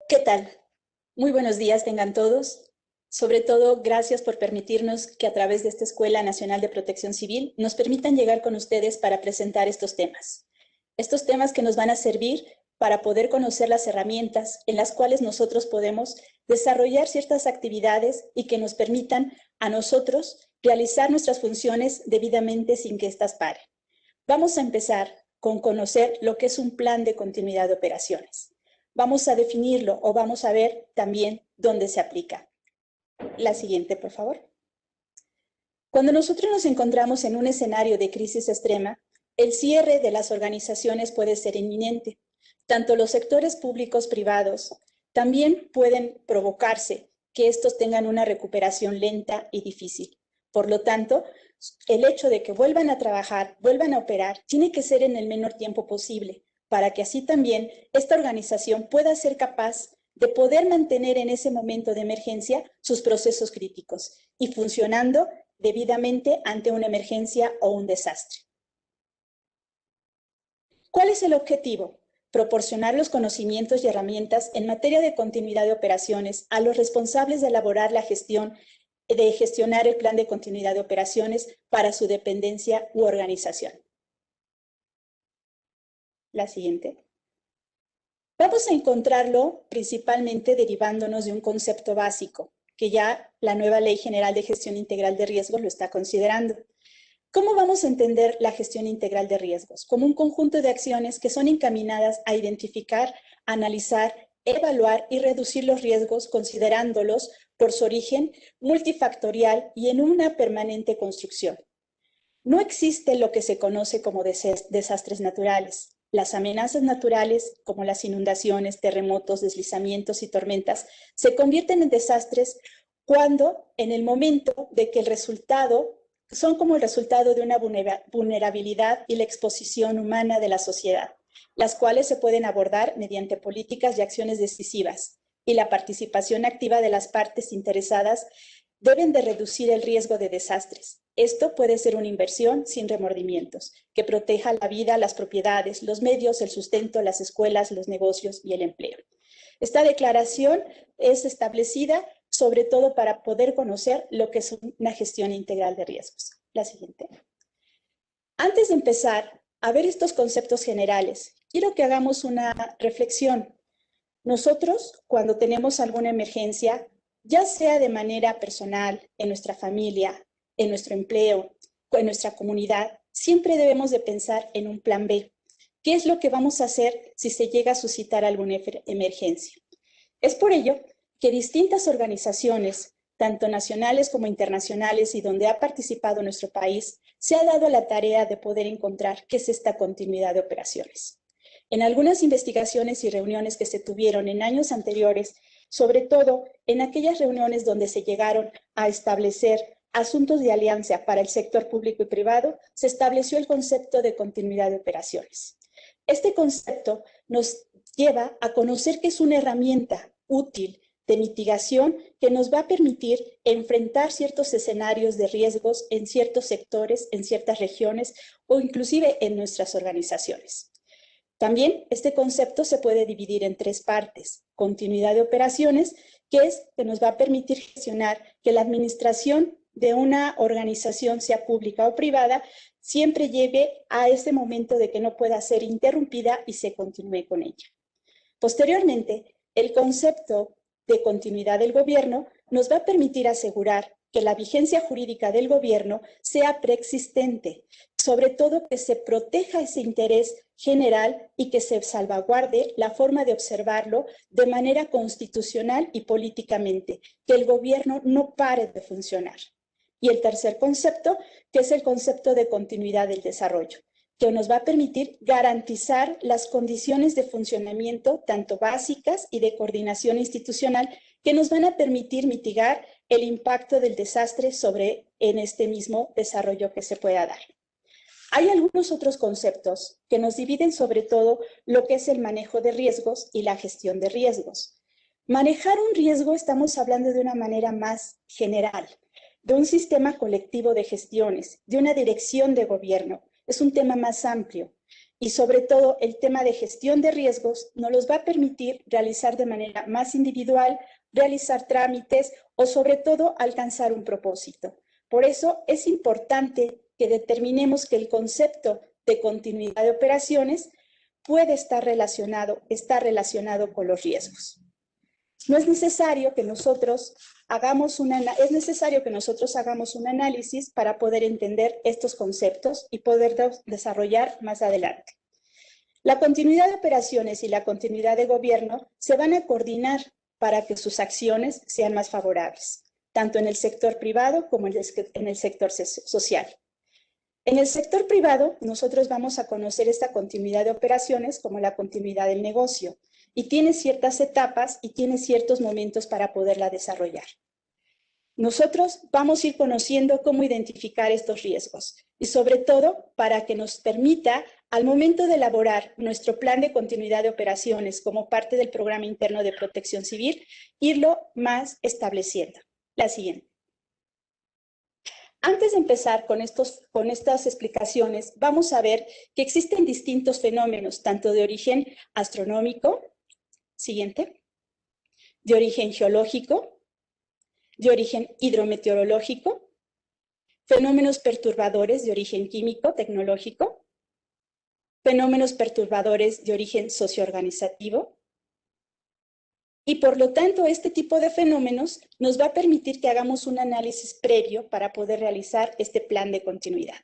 ¿Qué tal? Muy buenos días tengan todos. Sobre todo, gracias por permitirnos que a través de esta Escuela Nacional de Protección Civil nos permitan llegar con ustedes para presentar estos temas. Estos temas que nos van a servir para poder conocer las herramientas en las cuales nosotros podemos desarrollar ciertas actividades y que nos permitan a nosotros realizar nuestras funciones debidamente sin que éstas paren. Vamos a empezar con conocer lo que es un plan de continuidad de operaciones. Vamos a definirlo o vamos a ver también dónde se aplica. La siguiente, por favor. Cuando nosotros nos encontramos en un escenario de crisis extrema, el cierre de las organizaciones puede ser inminente. Tanto los sectores públicos privados también pueden provocarse que estos tengan una recuperación lenta y difícil. Por lo tanto, el hecho de que vuelvan a trabajar, vuelvan a operar, tiene que ser en el menor tiempo posible, para que así también esta organización pueda ser capaz de poder mantener en ese momento de emergencia sus procesos críticos y funcionando debidamente ante una emergencia o un desastre. ¿Cuál es el objetivo? Proporcionar los conocimientos y herramientas en materia de continuidad de operaciones a los responsables de elaborar la gestión, de gestionar el plan de continuidad de operaciones para su dependencia u organización. La siguiente. Vamos a encontrarlo principalmente derivándonos de un concepto básico, que ya la nueva Ley General de Gestión Integral de Riesgos lo está considerando. ¿Cómo vamos a entender la gestión integral de riesgos? Como un conjunto de acciones que son encaminadas a identificar, analizar, evaluar y reducir los riesgos considerándolos por su origen multifactorial y en una permanente construcción. No existe lo que se conoce como desastres naturales. Las amenazas naturales, como las inundaciones, terremotos, deslizamientos y tormentas, se convierten en desastres cuando, en el momento de que el resultado, son como el resultado de una vulnerabilidad y la exposición humana de la sociedad, las cuales se pueden abordar mediante políticas y acciones decisivas, y la participación activa de las partes interesadas deben de reducir el riesgo de desastres. Esto puede ser una inversión sin remordimientos, que proteja la vida, las propiedades, los medios, el sustento, las escuelas, los negocios y el empleo. Esta declaración es establecida sobre todo para poder conocer lo que es una gestión integral de riesgos. La siguiente. Antes de empezar a ver estos conceptos generales, quiero que hagamos una reflexión. Nosotros, cuando tenemos alguna emergencia, ya sea de manera personal, en nuestra familia, en nuestro empleo, en nuestra comunidad, siempre debemos de pensar en un plan B. ¿Qué es lo que vamos a hacer si se llega a suscitar alguna emergencia? Es por ello que distintas organizaciones, tanto nacionales como internacionales, y donde ha participado nuestro país, se ha dado la tarea de poder encontrar qué es esta continuidad de operaciones. En algunas investigaciones y reuniones que se tuvieron en años anteriores, sobre todo en aquellas reuniones donde se llegaron a establecer asuntos de alianza para el sector público y privado, se estableció el concepto de continuidad de operaciones. Este concepto nos lleva a conocer que es una herramienta útil de mitigación que nos va a permitir enfrentar ciertos escenarios de riesgos en ciertos sectores, en ciertas regiones o inclusive en nuestras organizaciones. También este concepto se puede dividir en tres partes. Continuidad de operaciones, que nos va a permitir gestionar que la administración de una organización, sea pública o privada, siempre lleve a ese momento de que no pueda ser interrumpida y se continúe con ella. Posteriormente, el concepto de continuidad del gobierno nos va a permitir asegurar que la vigencia jurídica del gobierno sea preexistente, sobre todo que se proteja ese interés general y que se salvaguarde la forma de observarlo de manera constitucional y políticamente, que el gobierno no pare de funcionar. Y el tercer concepto, que es el concepto de continuidad del desarrollo, que nos va a permitir garantizar las condiciones de funcionamiento, tanto básicas y de coordinación institucional, que nos van a permitir mitigar el impacto del desastre en este mismo desarrollo que se pueda dar. Hay algunos otros conceptos que nos dividen sobre todo lo que es el manejo de riesgos y la gestión de riesgos. Manejar un riesgo estamos hablando de una manera más general, de un sistema colectivo de gestiones, de una dirección de gobierno, es un tema más amplio y sobre todo el tema de gestión de riesgos nos los va a permitir realizar de manera más individual, realizar trámites o sobre todo alcanzar un propósito. Por eso es importante que determinemos que el concepto de continuidad de operaciones puede estar relacionado con los riesgos. No es necesario que nosotros hagamos un análisis para poder entender estos conceptos y poderlos desarrollar más adelante. La continuidad de operaciones y la continuidad de gobierno se van a coordinar para que sus acciones sean más favorables, tanto en el sector privado como en el sector social. En el sector privado, nosotros vamos a conocer esta continuidad de operaciones como la continuidad del negocio, y tiene ciertas etapas y tiene ciertos momentos para poderla desarrollar. Nosotros vamos a ir conociendo cómo identificar estos riesgos y sobre todo para que nos permita, al momento de elaborar nuestro plan de continuidad de operaciones como parte del programa interno de protección civil, irlo más estableciendo. La siguiente. Antes de empezar con estas explicaciones, vamos a ver que existen distintos fenómenos, tanto de origen astronómico, siguiente, de origen geológico, de origen hidrometeorológico, fenómenos perturbadores de origen químico, tecnológico, fenómenos perturbadores de origen socioorganizativo, y por lo tanto este tipo de fenómenos nos va a permitir que hagamos un análisis previo para poder realizar este plan de continuidad.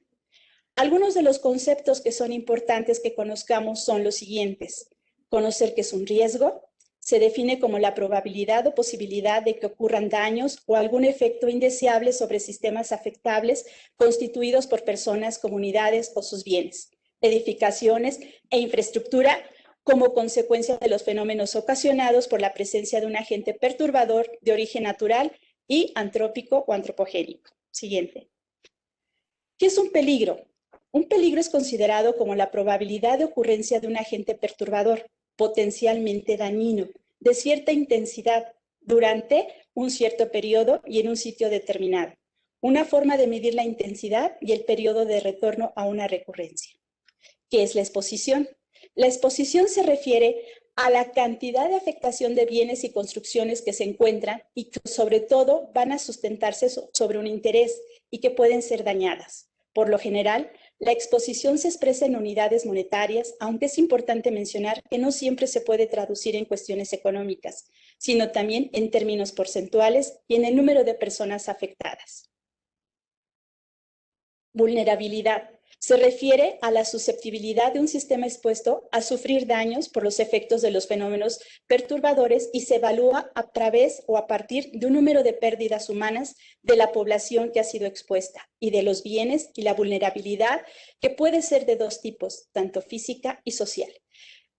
Algunos de los conceptos que son importantes que conozcamos son los siguientes. Conocer qué es un riesgo, se define como la probabilidad o posibilidad de que ocurran daños o algún efecto indeseable sobre sistemas afectables constituidos por personas, comunidades o sus bienes, edificaciones e infraestructura como consecuencia de los fenómenos ocasionados por la presencia de un agente perturbador de origen natural y antrópico o antropogénico. Siguiente. ¿Qué es un peligro? Un peligro es considerado como la probabilidad de ocurrencia de un agente perturbador potencialmente dañino, de cierta intensidad, durante un cierto periodo y en un sitio determinado. Una forma de medir la intensidad y el periodo de retorno a una recurrencia. ¿Qué es la exposición? La exposición se refiere a la cantidad de afectación de bienes y construcciones que se encuentran y que sobre todo van a sustentarse sobre un interés y que pueden ser dañadas. Por lo general, la exposición se expresa en unidades monetarias, aunque es importante mencionar que no siempre se puede traducir en cuestiones económicas, sino también en términos porcentuales y en el número de personas afectadas. Vulnerabilidad. Se refiere a la susceptibilidad de un sistema expuesto a sufrir daños por los efectos de los fenómenos perturbadores y se evalúa a través o a partir de un número de pérdidas humanas de la población que ha sido expuesta y de los bienes y la vulnerabilidad que puede ser de dos tipos, tanto física y social.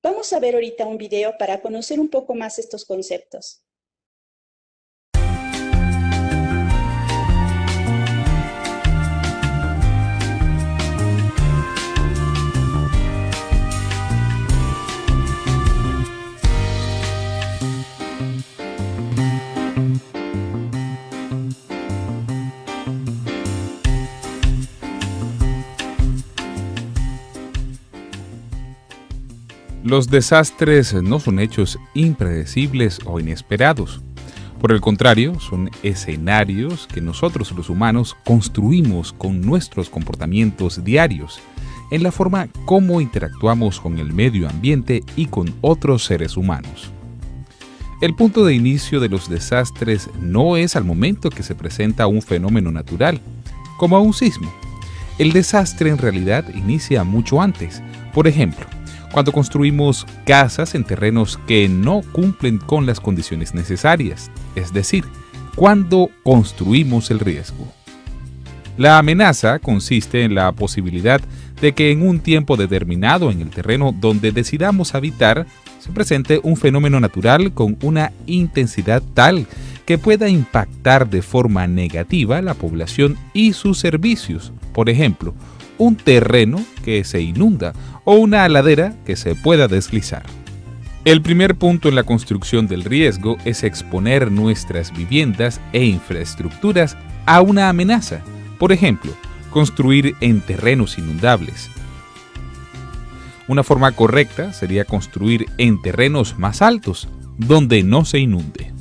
Vamos a ver ahorita un video para conocer un poco más estos conceptos. Los desastres no son hechos impredecibles o inesperados. Por el contrario, son escenarios que nosotros los humanos construimos con nuestros comportamientos diarios, en la forma como interactuamos con el medio ambiente y con otros seres humanos. El punto de inicio de los desastres no es al momento que se presenta un fenómeno natural, como un sismo. El desastre en realidad inicia mucho antes. Por ejemplo, cuando construimos casas en terrenos que no cumplen con las condiciones necesarias, es decir, cuando construimos el riesgo. La amenaza consiste en la posibilidad de que en un tiempo determinado en el terreno donde decidamos habitar se presente un fenómeno natural con una intensidad tal que pueda impactar de forma negativa la población y sus servicios. Por ejemplo, un terreno que se inunda o una ladera que se pueda deslizar. El primer punto en la construcción del riesgo es exponer nuestras viviendas e infraestructuras a una amenaza. Por ejemplo, construir en terrenos inundables. Una forma correcta sería construir en terrenos más altos, donde no se inunde.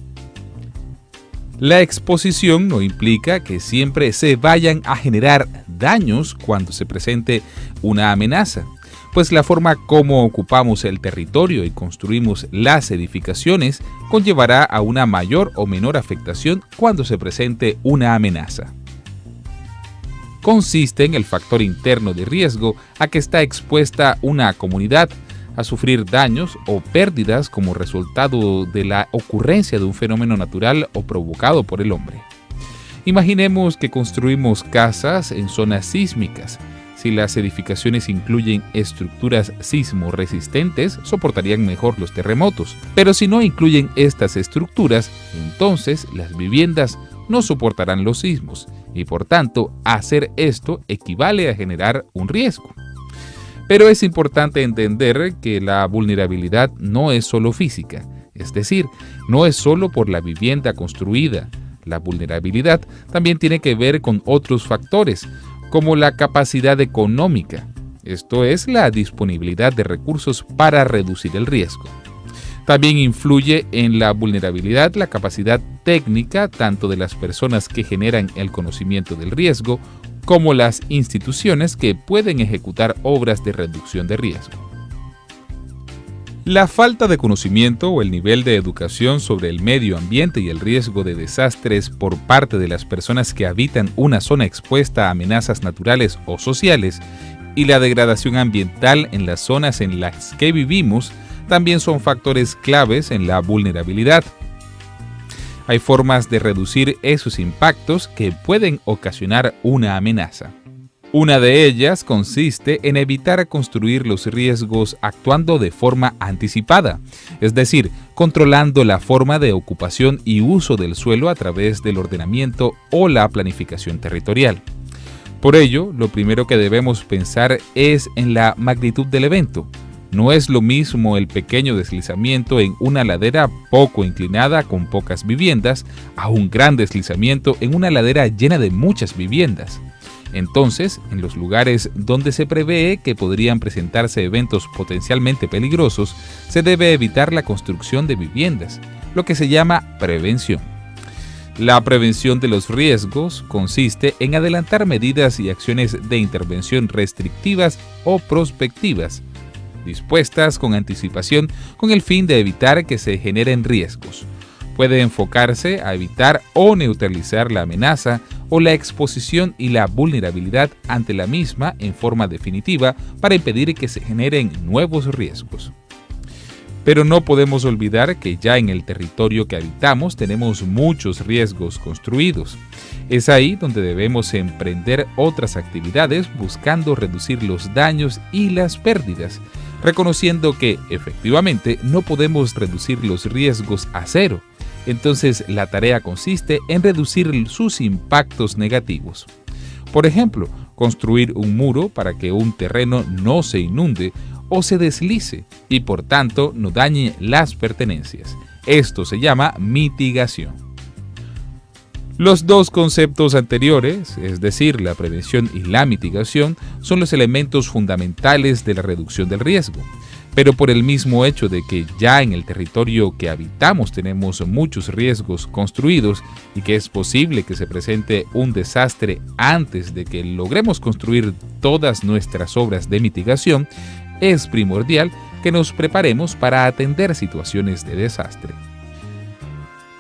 La exposición no implica que siempre se vayan a generar daños cuando se presente una amenaza, pues la forma como ocupamos el territorio y construimos las edificaciones conllevará a una mayor o menor afectación cuando se presente una amenaza. Consiste en el factor interno de riesgo a que está expuesta una comunidad a sufrir daños o pérdidas como resultado de la ocurrencia de un fenómeno natural o provocado por el hombre. Imaginemos que construimos casas en zonas sísmicas. Si las edificaciones incluyen estructuras sismo-resistentes, soportarían mejor los terremotos. Pero si no incluyen estas estructuras, entonces las viviendas no soportarán los sismos y por tanto hacer esto equivale a generar un riesgo. Pero es importante entender que la vulnerabilidad no es solo física, es decir, no es solo por la vivienda construida. La vulnerabilidad también tiene que ver con otros factores, como la capacidad económica, esto es, la disponibilidad de recursos para reducir el riesgo. También influye en la vulnerabilidad la capacidad técnica tanto de las personas que generan el conocimiento del riesgo como las instituciones que pueden ejecutar obras de reducción de riesgo. La falta de conocimiento o el nivel de educación sobre el medio ambiente y el riesgo de desastres por parte de las personas que habitan una zona expuesta a amenazas naturales o sociales y la degradación ambiental en las zonas en las que vivimos también son factores claves en la vulnerabilidad. Hay formas de reducir esos impactos que pueden ocasionar una amenaza. Una de ellas consiste en evitar construir los riesgos actuando de forma anticipada, es decir, controlando la forma de ocupación y uso del suelo a través del ordenamiento o la planificación territorial. Por ello, lo primero que debemos pensar es en la magnitud del evento. No es lo mismo el pequeño deslizamiento en una ladera poco inclinada con pocas viviendas a un gran deslizamiento en una ladera llena de muchas viviendas. Entonces, en los lugares donde se prevé que podrían presentarse eventos potencialmente peligrosos, se debe evitar la construcción de viviendas, lo que se llama prevención. La prevención de los riesgos consiste en adelantar medidas y acciones de intervención restrictivas o prospectivas, dispuestas con anticipación con el fin de evitar que se generen riesgos. Puede enfocarse a evitar o neutralizar la amenaza o la exposición y la vulnerabilidad ante la misma en forma definitiva para impedir que se generen nuevos riesgos. Pero no podemos olvidar que ya en el territorio que habitamos tenemos muchos riesgos construidos. Es ahí donde debemos emprender otras actividades buscando reducir los daños y las pérdidas, reconociendo que, efectivamente, no podemos reducir los riesgos a cero. Entonces, la tarea consiste en reducir sus impactos negativos. Por ejemplo, construir un muro para que un terreno no se inunde o se deslice y, por tanto, no dañe las pertenencias. Esto se llama mitigación. Los dos conceptos anteriores, es decir, la prevención y la mitigación, son los elementos fundamentales de la reducción del riesgo. Pero por el mismo hecho de que ya en el territorio que habitamos tenemos muchos riesgos construidos y que es posible que se presente un desastre antes de que logremos construir todas nuestras obras de mitigación, es primordial que nos preparemos para atender situaciones de desastre.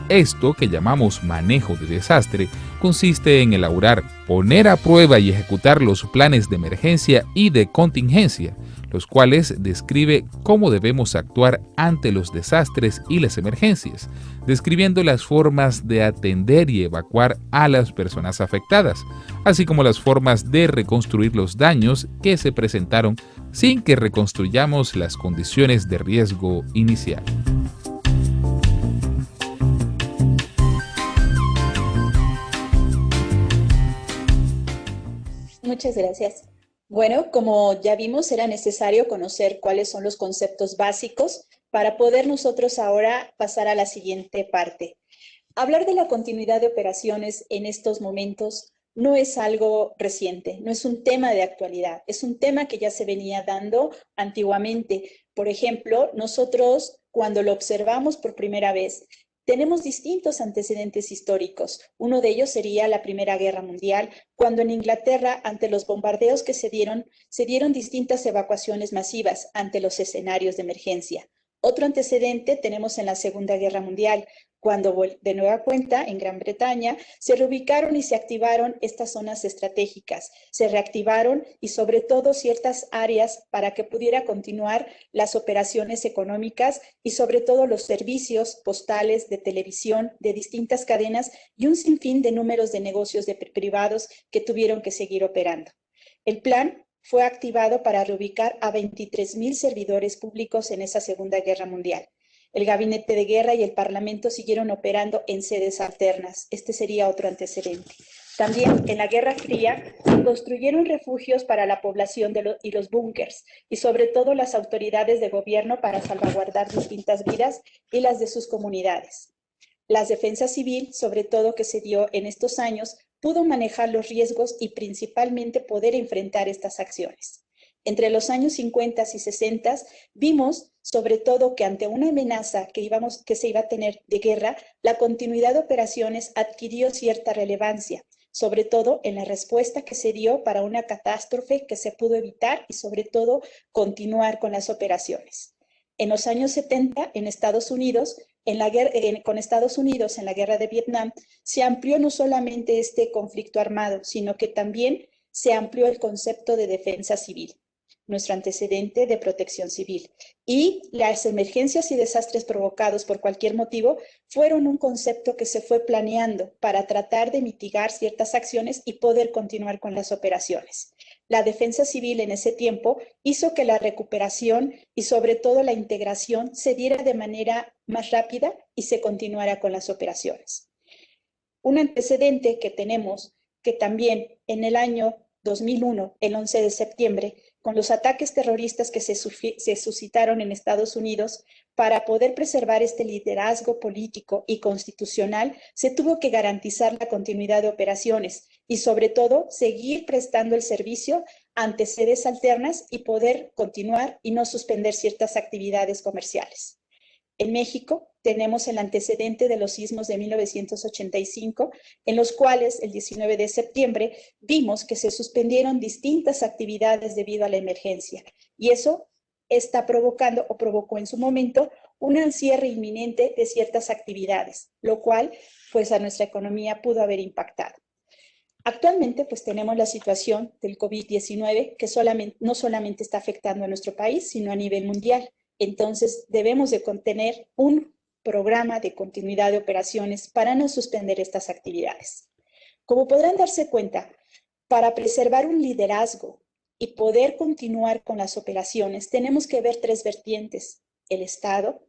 Esto que llamamos manejo de desastre consiste en elaborar, poner a prueba y ejecutar los planes de emergencia y de contingencia, los cuales describe cómo debemos actuar ante los desastres y las emergencias, describiendo las formas de atender y evacuar a las personas afectadas, así como las formas de reconstruir los daños que se presentaron sin que reconstruyamos las condiciones de riesgo inicial. Muchas gracias. Bueno, como ya vimos, era necesario conocer cuáles son los conceptos básicos para poder nosotros ahora pasar a la siguiente parte. Hablar de la continuidad de operaciones en estos momentos no es algo reciente, no es un tema de actualidad, es un tema que ya se venía dando antiguamente. Por ejemplo, nosotros cuando lo observamos por primera vez, tenemos distintos antecedentes históricos. Uno de ellos sería la Primera Guerra Mundial, cuando en Inglaterra, ante los bombardeos que se dieron distintas evacuaciones masivas ante los escenarios de emergencia. Otro antecedente tenemos en la Segunda Guerra Mundial, cuando de nueva cuenta en Gran Bretaña se reubicaron y se activaron estas zonas estratégicas, se reactivaron y sobre todo ciertas áreas para que pudiera continuar las operaciones económicas y sobre todo los servicios postales, de televisión, de distintas cadenas y un sinfín de números de negocios privados que tuvieron que seguir operando. El plan fue activado para reubicar a 23,000 servidores públicos en esa Segunda Guerra Mundial. El gabinete de guerra y el parlamento siguieron operando en sedes alternas. Este sería otro antecedente. También en la Guerra Fría se construyeron refugios para la población y los búnkers, y sobre todo las autoridades de gobierno para salvaguardar distintas vidas y las de sus comunidades. La defensa civil, sobre todo que se dio en estos años, pudo manejar los riesgos y principalmente poder enfrentar estas acciones. Entre los años 50 y 60 vimos sobre todo que ante una amenaza que se iba a tener de guerra, la continuidad de operaciones adquirió cierta relevancia, sobre todo en la respuesta que se dio para una catástrofe que se pudo evitar y sobre todo continuar con las operaciones. En los años 70, en Estados Unidos, con Estados Unidos en la guerra de Vietnam, se amplió no solamente este conflicto armado, sino que también se amplió el concepto de defensa civil, nuestro antecedente de protección civil. Y las emergencias y desastres provocados por cualquier motivo fueron un concepto que se fue planeando para tratar de mitigar ciertas acciones y poder continuar con las operaciones. La defensa civil en ese tiempo hizo que la recuperación y sobre todo la integración se diera de manera más rápida y se continuara con las operaciones. Un antecedente que tenemos, que también en el año 2001, el 11 de septiembre, con los ataques terroristas que se suscitaron en Estados Unidos, para poder preservar este liderazgo político y constitucional, se tuvo que garantizar la continuidad de operaciones y, sobre todo, seguir prestando el servicio ante sedes alternas y poder continuar y no suspender ciertas actividades comerciales. En México tenemos el antecedente de los sismos de 1985, en los cuales el 19 de septiembre vimos que se suspendieron distintas actividades debido a la emergencia. Y eso está provocando o provocó en su momento un cierre inminente de ciertas actividades, lo cual pues a nuestra economía pudo haber impactado. Actualmente pues tenemos la situación del COVID-19 que no solamente está afectando a nuestro país, sino a nivel mundial. Entonces, debemos de tener un programa de continuidad de operaciones para no suspender estas actividades. Como podrán darse cuenta, para preservar un liderazgo y poder continuar con las operaciones, tenemos que ver tres vertientes: el Estado,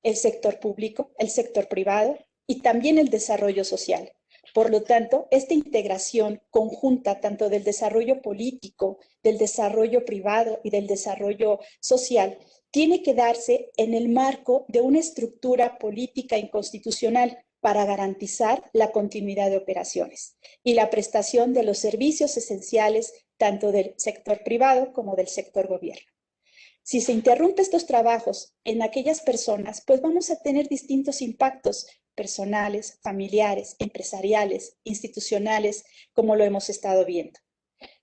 el sector público, el sector privado y también el desarrollo social. Por lo tanto, esta integración conjunta tanto del desarrollo político, del desarrollo privado y del desarrollo social tiene que darse en el marco de una estructura política y constitucional para garantizar la continuidad de operaciones y la prestación de los servicios esenciales tanto del sector privado como del sector gobierno. Si se interrumpen estos trabajos en aquellas personas, pues vamos a tener distintos impactos personales, familiares, empresariales, institucionales, como lo hemos estado viendo.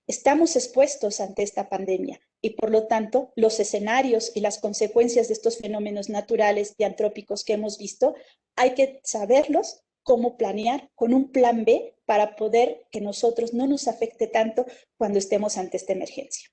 Estamos expuestos ante esta pandemia y, por lo tanto, los escenarios y las consecuencias de estos fenómenos naturales y antrópicos que hemos visto, hay que saberlos, cómo planear con un plan B para poder que nosotros no nos afecte tanto cuando estemos ante esta emergencia.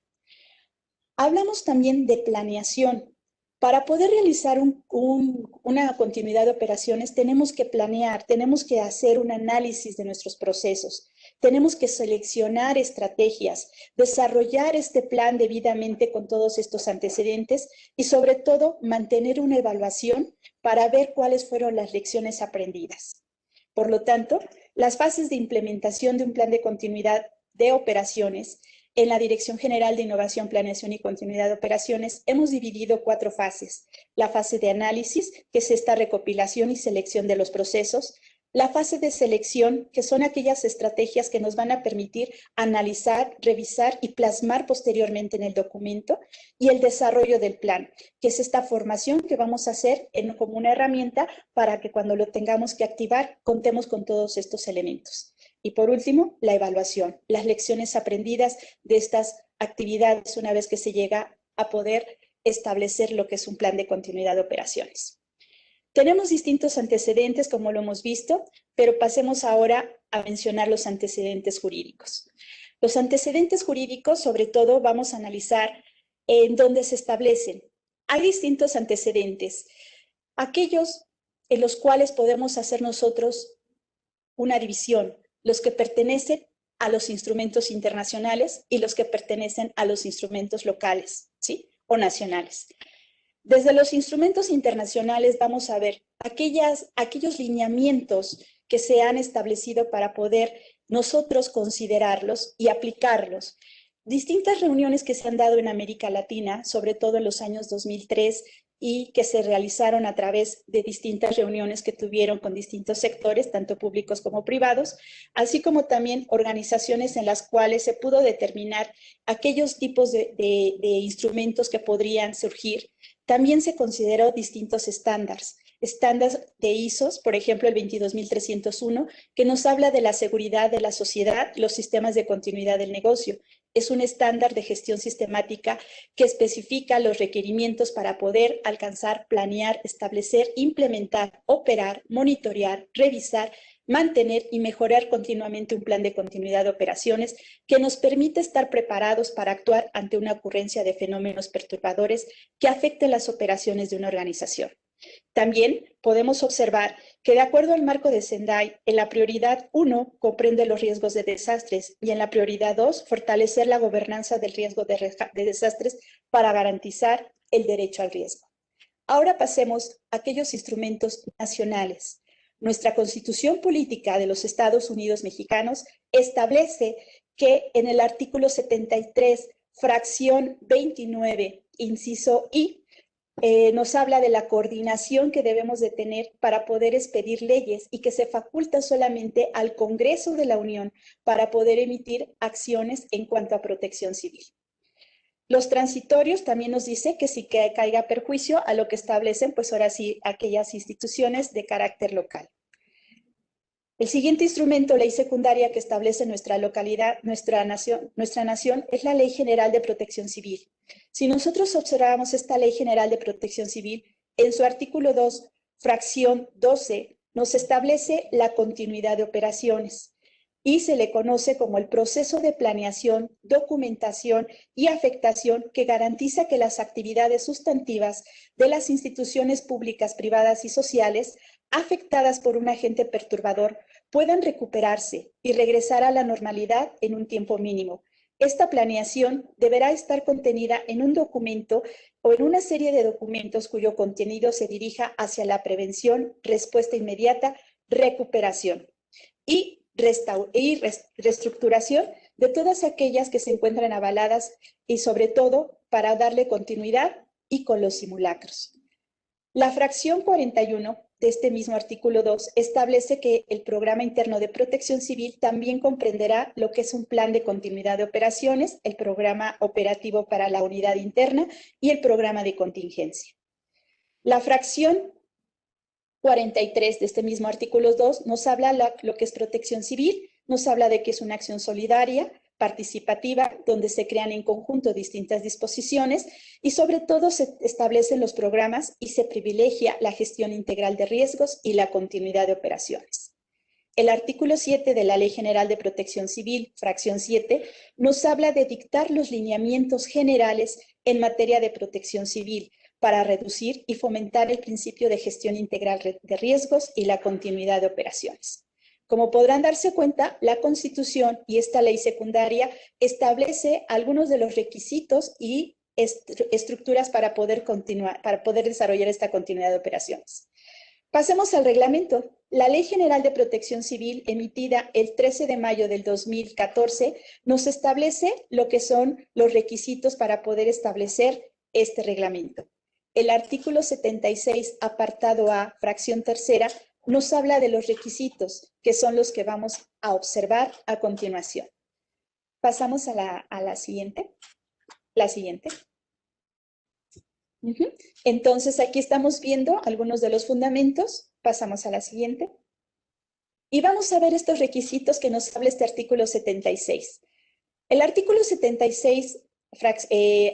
Hablamos también de planeación. Para poder realizar una continuidad de operaciones tenemos que planear, tenemos que hacer un análisis de nuestros procesos, tenemos que seleccionar estrategias, desarrollar este plan debidamente con todos estos antecedentes y sobre todo mantener una evaluación para ver cuáles fueron las lecciones aprendidas. Por lo tanto, las fases de implementación de un plan de continuidad de operaciones en la Dirección General de Innovación, Planeación y Continuidad de Operaciones hemos dividido 4 fases. La fase de análisis, que es esta recopilación y selección de los procesos. La fase de selección, que son aquellas estrategias que nos van a permitir analizar, revisar y plasmar posteriormente en el documento. Y el desarrollo del plan, que es esta formación que vamos a hacer como una herramienta para que cuando lo tengamos que activar, contemos con todos estos elementos. Y por último, la evaluación, las lecciones aprendidas de estas actividades una vez que se llega a poder establecer lo que es un plan de continuidad de operaciones. Tenemos distintos antecedentes, como lo hemos visto, pero pasemos ahora a mencionar los antecedentes jurídicos. Los antecedentes jurídicos, sobre todo, vamos a analizar en dónde se establecen. Hay distintos antecedentes, aquellos en los cuales podemos hacer nosotros una división, los que pertenecen a los instrumentos internacionales y los que pertenecen a los instrumentos locales, ¿sí? O nacionales. Desde los instrumentos internacionales vamos a ver aquellos lineamientos que se han establecido para poder nosotros considerarlos y aplicarlos. Distintas reuniones que se han dado en América Latina, sobre todo en los años 2003, y que se realizaron a través de distintas reuniones que tuvieron con distintos sectores, tanto públicos como privados, así como también organizaciones en las cuales se pudo determinar aquellos tipos de instrumentos que podrían surgir. También se consideró distintos estándares de ISOs, por ejemplo el 22301, que nos habla de la seguridad de la sociedad, los sistemas de continuidad del negocio. Es un estándar de gestión sistemática que especifica los requerimientos para poder alcanzar, planear, establecer, implementar, operar, monitorear, revisar, mantener y mejorar continuamente un plan de continuidad de operaciones que nos permite estar preparados para actuar ante una ocurrencia de fenómenos perturbadores que afecten las operaciones de una organización. También podemos observar que de acuerdo al marco de Sendai, en la prioridad 1 comprende los riesgos de desastres y en la prioridad 2 fortalecer la gobernanza del riesgo de desastres para garantizar el derecho al riesgo. Ahora pasemos a aquellos instrumentos nacionales. Nuestra Constitución Política de los Estados Unidos Mexicanos establece que en el artículo 73, fracción 29, inciso I, nos habla de la coordinación que debemos de tener para poder expedir leyes y que se faculta solamente al Congreso de la Unión para poder emitir acciones en cuanto a protección civil. Los transitorios también nos dice que si caiga perjuicio a lo que establecen, pues ahora sí, aquellas instituciones de carácter local. El siguiente instrumento, ley secundaria que establece nuestra localidad, nuestra nación, es la Ley General de Protección Civil. Si nosotros observamos esta Ley General de Protección Civil, en su artículo 2, fracción 12, nos establece la continuidad de operaciones y se le conoce como el proceso de planeación, documentación y afectación que garantiza que las actividades sustantivas de las instituciones públicas, privadas y sociales afectadas por un agente perturbador puedan recuperarse y regresar a la normalidad en un tiempo mínimo. Esta planeación deberá estar contenida en un documento o en una serie de documentos cuyo contenido se dirija hacia la prevención, respuesta inmediata, recuperación y reestructuración de todas aquellas que se encuentran avaladas y sobre todo para darle continuidad y con los simulacros. La fracción 41 de este mismo artículo 2 establece que el Programa Interno de Protección Civil también comprenderá lo que es un plan de continuidad de operaciones, el programa operativo para la unidad interna y el programa de contingencia. La fracción 43 de este mismo artículo 2 nos habla lo que es protección civil, nos habla de que es una acción solidaria, participativa, donde se crean en conjunto distintas disposiciones y sobre todo se establecen los programas y se privilegia la gestión integral de riesgos y la continuidad de operaciones. El artículo 7 de la Ley General de Protección Civil, fracción 7, nos habla de dictar los lineamientos generales en materia de protección civil para reducir y fomentar el principio de gestión integral de riesgos y la continuidad de operaciones. Como podrán darse cuenta, la Constitución y esta ley secundaria establece algunos de los requisitos y estructuras para poder desarrollar esta continuidad de operaciones. Pasemos al reglamento. La Ley General de Protección Civil, emitida el 13 de mayo del 2014, nos establece lo que son los requisitos para poder establecer este reglamento. El artículo 76, apartado A, fracción tercera, nos habla de los requisitos, que son los que vamos a observar a continuación. Pasamos a la siguiente. La siguiente. Entonces, aquí estamos viendo algunos de los fundamentos. Pasamos a la siguiente. Y vamos a ver estos requisitos que nos habla este artículo 76. El artículo 76,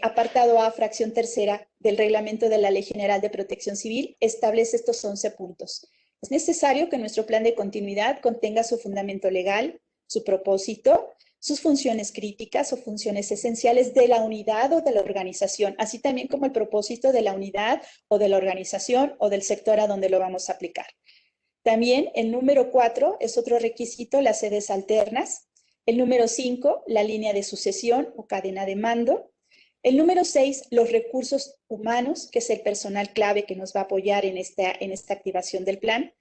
apartado A, fracción tercera del Reglamento de la Ley General de Protección Civil, establece estos 11 puntos. Es necesario que nuestro plan de continuidad contenga su fundamento legal, su propósito, sus funciones críticas o funciones esenciales de la unidad o de la organización, así también como el propósito de la unidad o de la organización o del sector a donde lo vamos a aplicar. También el número 4 es otro requisito, las sedes alternas. El número 5, la línea de sucesión o cadena de mando. El número 6, los recursos humanos, que es el personal clave que nos va a apoyar en esta activación del plan.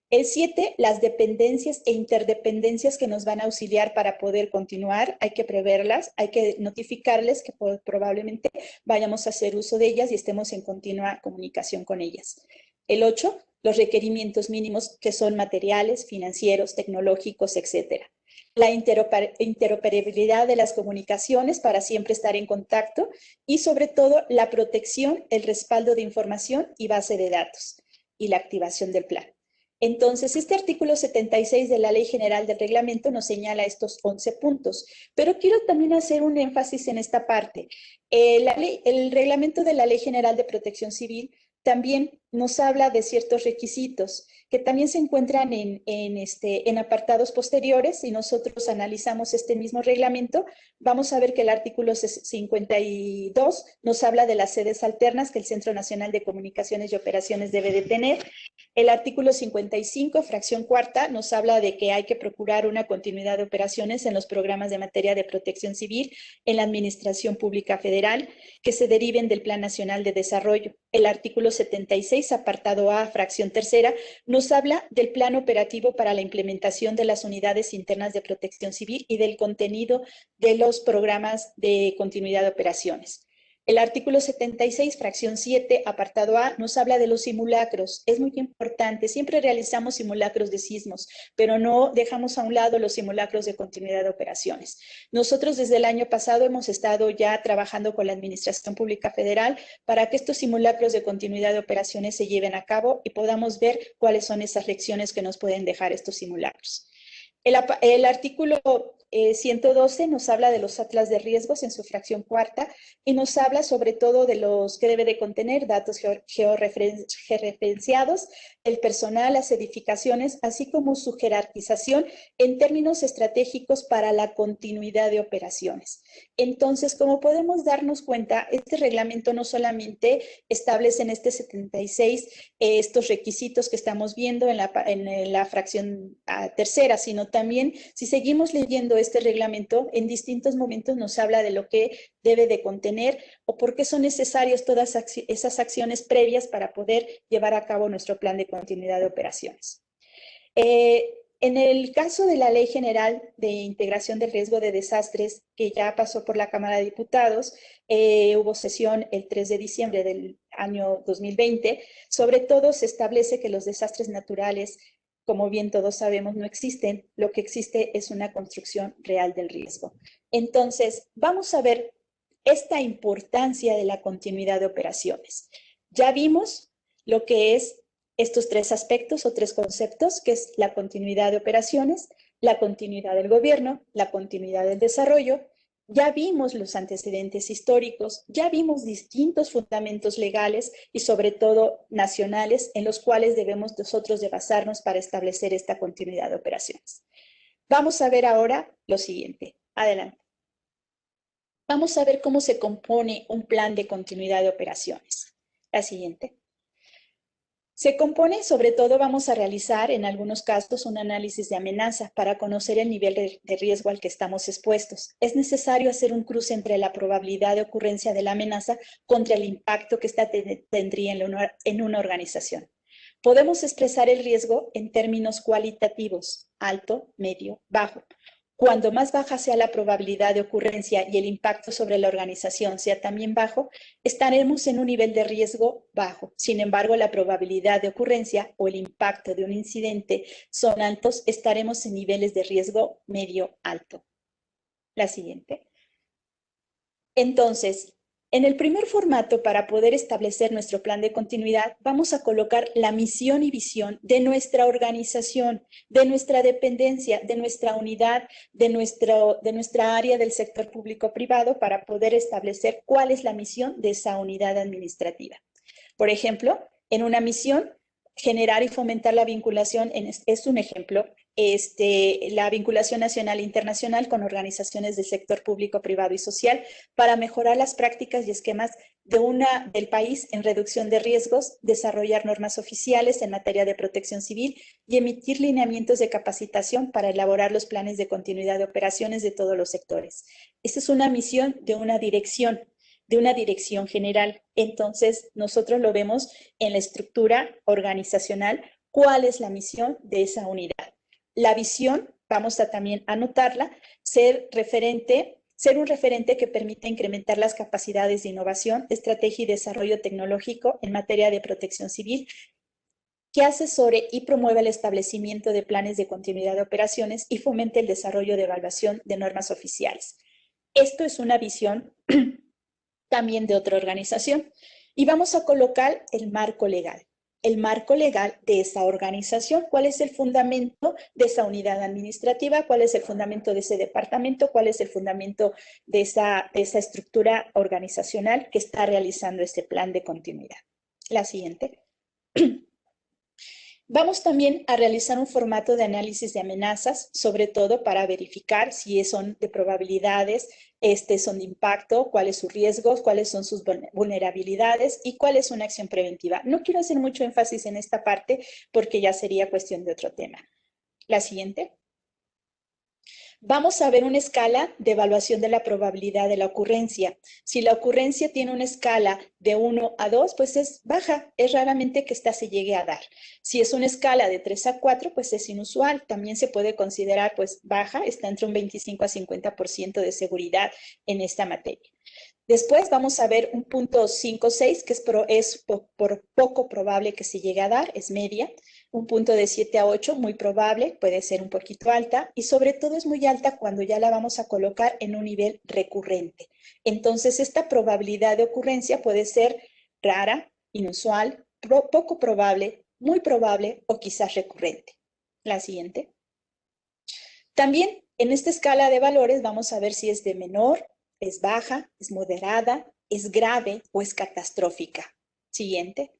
El 7, las dependencias e interdependencias que nos van a auxiliar para poder continuar. Hay que preverlas, hay que notificarles que probablemente vayamos a hacer uso de ellas y estemos en continua comunicación con ellas. El 8, los requerimientos mínimos que son materiales, financieros, tecnológicos, etcétera. La interoperabilidad de las comunicaciones para siempre estar en contacto y sobre todo la protección, el respaldo de información y base de datos y la activación del plan. Entonces, este artículo 76 de la Ley General del Reglamento nos señala estos 11 puntos, pero quiero también hacer un énfasis en esta parte. El Reglamento de la Ley General de Protección Civil también nos habla de ciertos requisitos que también se encuentran en apartados posteriores. Si nosotros analizamos este mismo reglamento, vamos a ver que el artículo 52 nos habla de las sedes alternas que el Centro Nacional de Comunicaciones y Operaciones debe de tener. El artículo 55, fracción cuarta, nos habla de que hay que procurar una continuidad de operaciones en los programas de materia de protección civil en la Administración Pública Federal que se deriven del Plan Nacional de Desarrollo. El artículo 76, apartado A, fracción tercera, nos habla del plan operativo para la implementación de las unidades internas de protección civil y del contenido de los programas de continuidad de operaciones. El artículo 76, fracción 7, apartado A, nos habla de los simulacros. Es muy importante, siempre realizamos simulacros de sismos, pero no dejamos a un lado los simulacros de continuidad de operaciones. Nosotros desde el año pasado hemos estado ya trabajando con la Administración Pública Federal para que estos simulacros de continuidad de operaciones se lleven a cabo y podamos ver cuáles son esas lecciones que nos pueden dejar estos simulacros. El artículo 112 nos habla de los atlas de riesgos en su fracción cuarta y nos habla sobre todo de los que debe de contener datos georreferenciados, el personal, las edificaciones, así como su jerarquización en términos estratégicos para la continuidad de operaciones. Entonces, como podemos darnos cuenta, este reglamento no solamente establece en este 76 estos requisitos que estamos viendo en la fracción tercera, sino también, si seguimos leyendo este reglamento, en distintos momentos nos habla de lo que debe de contener o por qué son necesarias todas esas acciones previas para poder llevar a cabo nuestro plan de continuidad de operaciones. En el caso de la Ley General de Integración del Riesgo de Desastres, que ya pasó por la Cámara de Diputados, hubo sesión el 3 de diciembre del año 2020, sobre todo se establece que los desastres naturales, como bien todos sabemos, no existen. Lo que existe es una construcción real del riesgo. Entonces, vamos a ver esta importancia de la continuidad de operaciones. Ya vimos lo que es estos tres aspectos o tres conceptos, que es la continuidad de operaciones, la continuidad del gobierno, la continuidad del desarrollo. Ya vimos los antecedentes históricos, ya vimos distintos fundamentos legales y sobre todo nacionales en los cuales debemos nosotros de basarnos para establecer esta continuidad de operaciones. Vamos a ver ahora lo siguiente. Adelante. Vamos a ver cómo se compone un plan de continuidad de operaciones. La siguiente. Se compone, sobre todo, vamos a realizar en algunos casos un análisis de amenaza para conocer el nivel de riesgo al que estamos expuestos. Es necesario hacer un cruce entre la probabilidad de ocurrencia de la amenaza contra el impacto que ésta tendría en una organización. Podemos expresar el riesgo en términos cualitativos, alto, medio, bajo, Cuando más baja sea la probabilidad de ocurrencia y el impacto sobre la organización sea también bajo, estaremos en un nivel de riesgo bajo. Sin embargo, la probabilidad de ocurrencia o el impacto de un incidente son altos, estaremos en niveles de riesgo medio alto. La siguiente. Entonces, en el primer formato, para poder establecer nuestro plan de continuidad, vamos a colocar la misión y visión de nuestra organización, de nuestra dependencia, de nuestra unidad, de nuestra área del sector público-privado, para poder establecer cuál es la misión de esa unidad administrativa. Por ejemplo, en una misión, generar y fomentar la vinculación, es un ejemplo, la vinculación nacional e internacional con organizaciones del sector público, privado y social para mejorar las prácticas y esquemas del país en reducción de riesgos, desarrollar normas oficiales en materia de protección civil y emitir lineamientos de capacitación para elaborar los planes de continuidad de operaciones de todos los sectores. Esta es una misión de una dirección general. Entonces, nosotros lo vemos en la estructura organizacional, cuál es la misión de esa unidad. La visión, vamos a también anotarla, ser un referente que permita incrementar las capacidades de innovación, estrategia y desarrollo tecnológico en materia de protección civil, que asesore y promueva el establecimiento de planes de continuidad de operaciones y fomente el desarrollo de evaluación de normas oficiales. Esto es una visión también de otra organización. Y vamos a colocar el marco legal de esa organización, cuál es el fundamento de esa unidad administrativa, cuál es el fundamento de ese departamento, cuál es el fundamento de esa estructura organizacional que está realizando este plan de continuidad. La siguiente. Vamos también a realizar un formato de análisis de amenazas, sobre todo para verificar si son de probabilidades, son de impacto, cuáles sus riesgos, cuáles son sus vulnerabilidades y cuál es una acción preventiva. No quiero hacer mucho énfasis en esta parte porque ya sería cuestión de otro tema. La siguiente. Vamos a ver una escala de evaluación de la probabilidad de la ocurrencia. Si la ocurrencia tiene una escala de 1 a 2, pues es baja, es raramente que esta se llegue a dar. Si es una escala de 3 a 4, pues es inusual, también se puede considerar pues baja, está entre un 25 a 50% de seguridad en esta materia. Después vamos a ver un punto 5 o 6, que es por poco probable que se llegue a dar, es media. Un punto de 7 a 8, muy probable, puede ser un poquito alta, y sobre todo es muy alta cuando ya la vamos a colocar en un nivel recurrente. Entonces, esta probabilidad de ocurrencia puede ser rara, inusual, poco probable, muy probable o quizás recurrente. La siguiente. También en esta escala de valores vamos a ver si es de menor, es baja, es moderada, es grave o es catastrófica. Siguiente.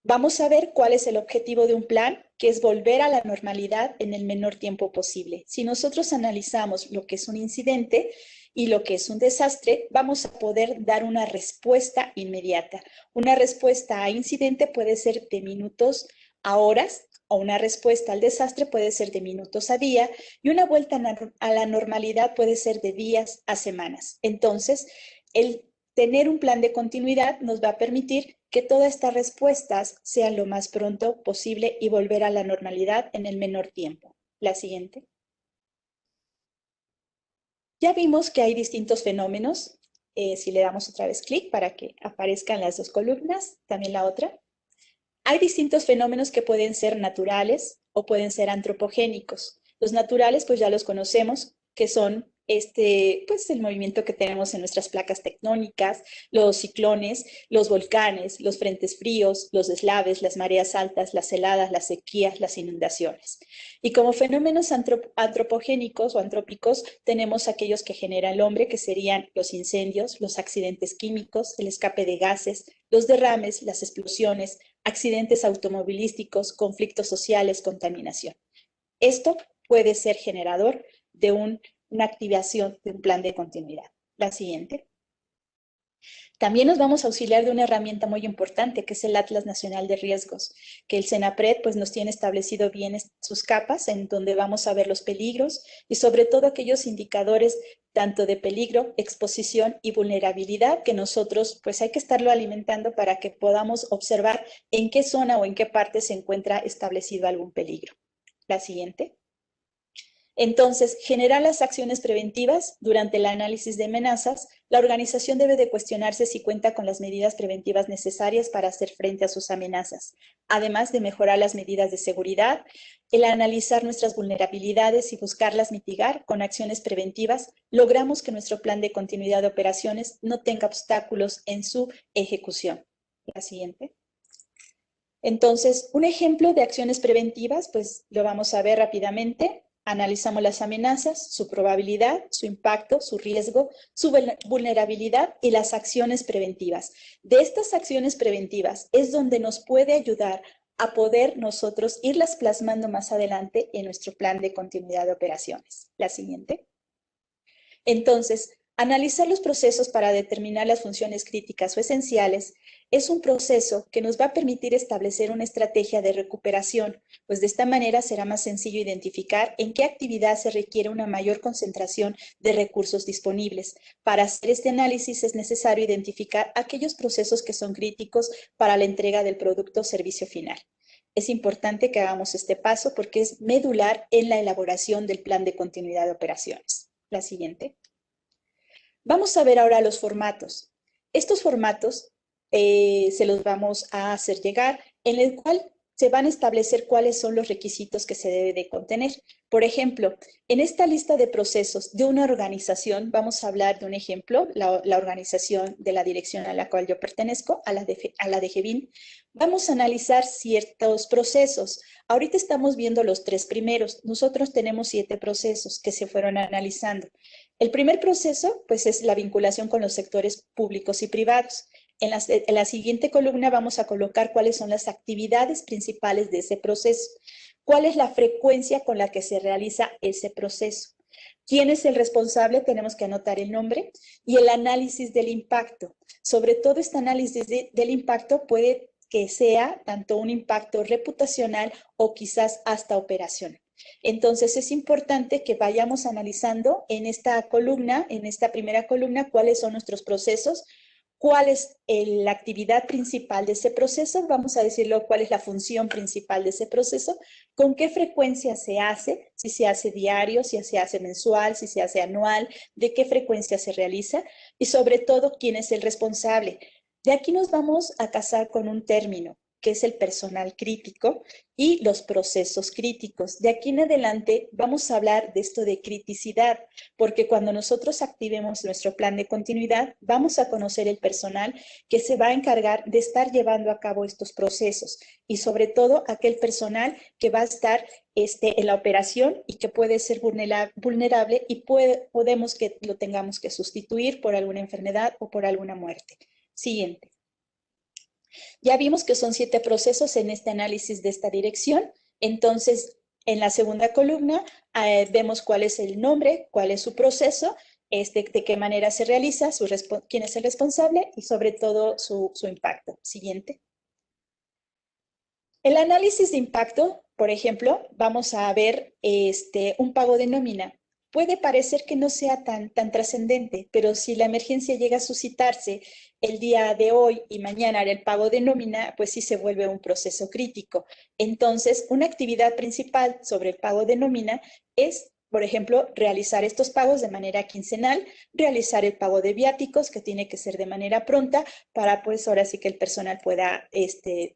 Vamos a ver cuál es el objetivo de un plan, que es volver a la normalidad en el menor tiempo posible. Si nosotros analizamos lo que es un incidente y lo que es un desastre, vamos a poder dar una respuesta inmediata. Una respuesta a incidente puede ser de minutos a horas, o una respuesta al desastre puede ser de minutos a día, y una vuelta a la normalidad puede ser de días a semanas. Entonces, el tener un plan de continuidad nos va a permitir que todas estas respuestas sean lo más pronto posible y volver a la normalidad en el menor tiempo. La siguiente. Ya vimos que hay distintos fenómenos. Si le damos otra vez clic para que aparezcan las dos columnas, también la otra. Hay distintos fenómenos que pueden ser naturales o pueden ser antropogénicos. Los naturales, pues ya los conocemos, que son pues el movimiento que tenemos en nuestras placas tectónicas, los ciclones, los volcanes, los frentes fríos, los deslaves, las mareas altas, las heladas, las sequías, las inundaciones. Y como fenómenos antropogénicos o antrópicos, tenemos aquellos que genera el hombre, que serían los incendios, los accidentes químicos, el escape de gases, los derrames, las explosiones, accidentes automovilísticos, conflictos sociales, contaminación. Esto puede ser generador de una activación de un plan de continuidad. La siguiente. También nos vamos a auxiliar de una herramienta muy importante, que es el Atlas Nacional de Riesgos, que el CENAPRED pues, nos tiene establecido bien sus capas, en donde vamos a ver los peligros y sobre todo aquellos indicadores tanto de peligro, exposición y vulnerabilidad, que nosotros pues hay que estarlo alimentando para que podamos observar en qué zona o en qué parte se encuentra establecido algún peligro. La siguiente. Entonces, generar las acciones preventivas durante el análisis de amenazas, la organización debe de cuestionarse si cuenta con las medidas preventivas necesarias para hacer frente a sus amenazas, además de mejorar las medidas de seguridad, el analizar nuestras vulnerabilidades y buscarlas mitigar con acciones preventivas, logramos que nuestro plan de continuidad de operaciones no tenga obstáculos en su ejecución. La siguiente. Entonces, un ejemplo de acciones preventivas, pues lo vamos a ver rápidamente. Analizamos las amenazas, su probabilidad, su impacto, su riesgo, su vulnerabilidad y las acciones preventivas. De estas acciones preventivas es donde nos puede ayudar a poder nosotros irlas plasmando más adelante en nuestro plan de continuidad de operaciones. La siguiente. Entonces, analizar los procesos para determinar las funciones críticas o esenciales es un proceso que nos va a permitir establecer una estrategia de recuperación, pues de esta manera será más sencillo identificar en qué actividad se requiere una mayor concentración de recursos disponibles. Para hacer este análisis es necesario identificar aquellos procesos que son críticos para la entrega del producto o servicio final. Es importante que hagamos este paso porque es medular en la elaboración del plan de continuidad de operaciones. La siguiente. Vamos a ver ahora los formatos. Estos formatos se los vamos a hacer llegar, en el cual se van a establecer cuáles son los requisitos que se debe de contener. Por ejemplo, en esta lista de procesos de una organización, vamos a hablar de un ejemplo, la organización de la dirección a la cual yo pertenezco, a la de GEBIN. Vamos a analizar ciertos procesos. Ahorita estamos viendo los 3 primeros. Nosotros tenemos 7 procesos que se fueron analizando. El primer proceso, pues, es la vinculación con los sectores públicos y privados. En la siguiente columna vamos a colocar cuáles son las actividades principales de ese proceso, cuál es la frecuencia con la que se realiza ese proceso, quién es el responsable, tenemos que anotar el nombre, y el análisis del impacto. Sobre todo este análisis del impacto puede que sea tanto un impacto reputacional o quizás hasta operacional. Entonces es importante que vayamos analizando en esta columna, en esta primera columna, cuáles son nuestros procesos, cuál es la actividad principal de ese proceso, vamos a decirlo, cuál es la función principal de ese proceso, con qué frecuencia se hace, si se hace diario, si se hace mensual, si se hace anual, de qué frecuencia se realiza y sobre todo quién es el responsable. De aquí nos vamos a casar con un término, que es el personal crítico y los procesos críticos. De aquí en adelante vamos a hablar de esto de criticidad, porque cuando nosotros activemos nuestro plan de continuidad, vamos a conocer el personal que se va a encargar de estar llevando a cabo estos procesos y sobre todo aquel personal que va a estar en la operación y que puede ser vulnerable y podemos que lo tengamos que sustituir por alguna enfermedad o por alguna muerte. Siguiente. Ya vimos que son 7 procesos en este análisis de esta dirección. Entonces, en la segunda columna vemos cuál es el nombre, cuál es su proceso, de qué manera se realiza, quién es el responsable y sobre todo su impacto. Siguiente. El análisis de impacto, por ejemplo, vamos a ver un pago de nómina. Puede parecer que no sea tan trascendente, pero si la emergencia llega a suscitarse el día de hoy y mañana hará el pago de nómina, pues sí se vuelve un proceso crítico. Entonces, una actividad principal sobre el pago de nómina es, por ejemplo, realizar estos pagos de manera quincenal, realizar el pago de viáticos, que tiene que ser de manera pronta, para pues ahora sí que el personal pueda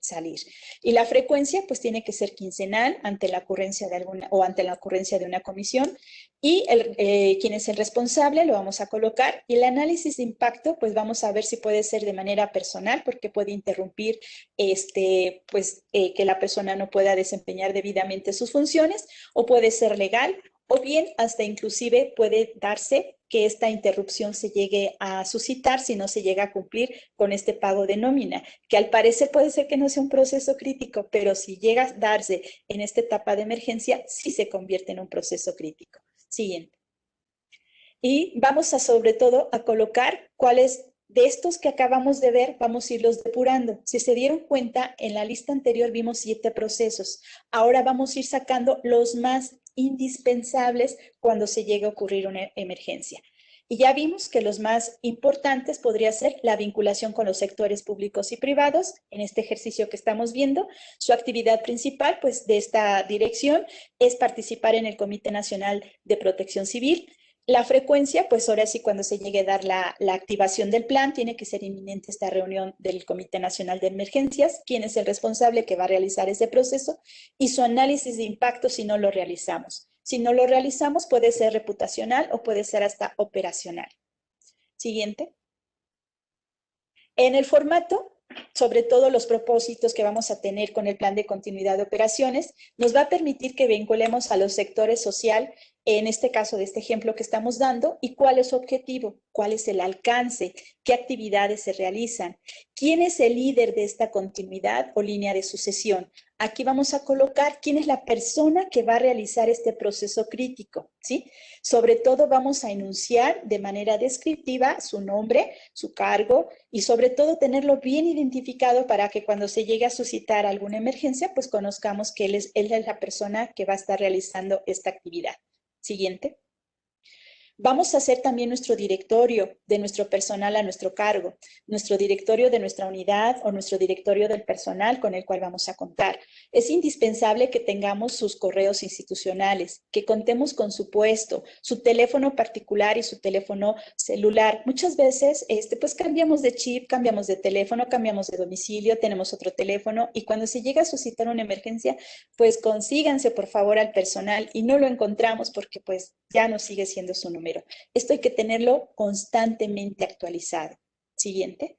salir. Y la frecuencia pues tiene que ser quincenal ante la ocurrencia de una comisión. Y quién es el responsable, lo vamos a colocar. Y el análisis de impacto, pues vamos a ver si puede ser de manera personal, porque puede interrumpir que la persona no pueda desempeñar debidamente sus funciones, o puede ser legal, o bien hasta inclusive puede darse que esta interrupción se llegue a suscitar si no se llega a cumplir con este pago de nómina, que al parecer puede ser que no sea un proceso crítico, pero si llega a darse en esta etapa de emergencia, sí se convierte en un proceso crítico. Siguiente. Y vamos sobre todo a colocar cuáles de estos que acabamos de ver, vamos a irlos depurando. Si se dieron cuenta, en la lista anterior vimos 7 procesos. Ahora vamos a ir sacando los más indispensables cuando se llegue a ocurrir una emergencia. Y ya vimos que los más importantes podría ser la vinculación con los sectores públicos y privados. En este ejercicio que estamos viendo, su actividad principal, pues, de esta dirección es participar en el Comité Nacional de Protección Civil. La frecuencia, pues ahora sí, cuando se llegue a dar la activación del plan, tiene que ser inminente esta reunión del Comité Nacional de Emergencias, quién es el responsable que va a realizar ese proceso y su análisis de impacto si no lo realizamos. Si no lo realizamos, puede ser reputacional o puede ser hasta operacional. Siguiente. En el formato, sobre todo los propósitos que vamos a tener con el plan de continuidad de operaciones, nos va a permitir que vinculemos a los sectores social, en este caso de este ejemplo que estamos dando, y cuál es su objetivo, cuál es el alcance, qué actividades se realizan, quién es el líder de esta continuidad o línea de sucesión. Aquí vamos a colocar quién es la persona que va a realizar este proceso crítico, ¿sí? Sobre todo vamos a enunciar de manera descriptiva su nombre, su cargo y sobre todo tenerlo bien identificado para que cuando se llegue a suscitar alguna emergencia, pues conozcamos que él es la persona que va a estar realizando esta actividad. Siguiente. Vamos a hacer también nuestro directorio de nuestro personal a nuestro cargo, nuestro directorio de nuestra unidad o nuestro directorio del personal con el cual vamos a contar. Es indispensable que tengamos sus correos institucionales, que contemos con su puesto, su teléfono particular y su teléfono celular. Muchas veces pues cambiamos de chip, cambiamos de teléfono, cambiamos de domicilio, tenemos otro teléfono y cuando se llega a suscitar una emergencia, pues consíganse por favor al personal y no lo encontramos porque pues ya no sigue siendo su número. Esto hay que tenerlo constantemente actualizado. Siguiente.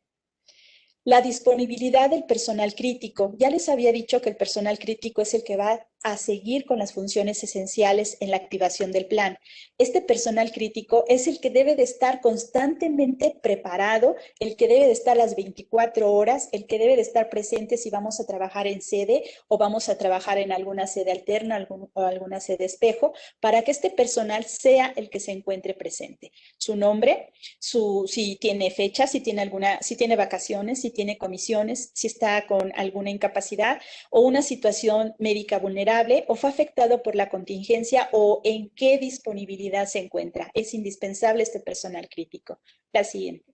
La disponibilidad del personal crítico. Ya les había dicho que el personal crítico es el que va a seguir con las funciones esenciales en la activación del plan. Este personal crítico es el que debe de estar constantemente preparado, el que debe de estar las 24 horas, el que debe de estar presente si vamos a trabajar en sede o vamos a trabajar en alguna sede alterna o alguna sede espejo, para que este personal sea el que se encuentre presente. Su nombre, si tiene fecha, si tiene vacaciones, si tiene comisiones, si está con alguna incapacidad o una situación médica vulnerable o fue afectado por la contingencia o en qué disponibilidad se encuentra. Es indispensable este personal crítico. La siguiente.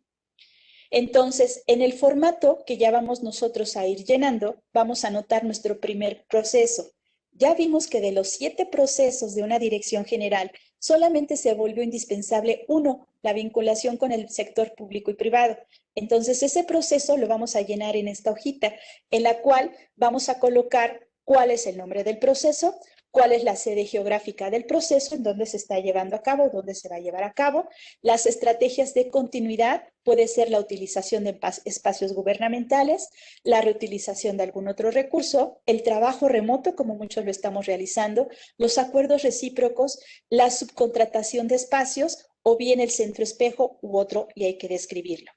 Entonces, en el formato que ya vamos nosotros a ir llenando, vamos a anotar nuestro primer proceso. Ya vimos que de los 7 procesos de una dirección general, solamente se volvió indispensable uno, la vinculación con el sector público y privado. Entonces, ese proceso lo vamos a llenar en esta hojita, en la cual vamos a colocar cuál es el nombre del proceso, cuál es la sede geográfica del proceso, en dónde se está llevando a cabo, dónde se va a llevar a cabo, las estrategias de continuidad, puede ser la utilización de espacios gubernamentales, la reutilización de algún otro recurso, el trabajo remoto, como muchos lo estamos realizando, los acuerdos recíprocos, la subcontratación de espacios o bien el centro espejo u otro y hay que describirlo.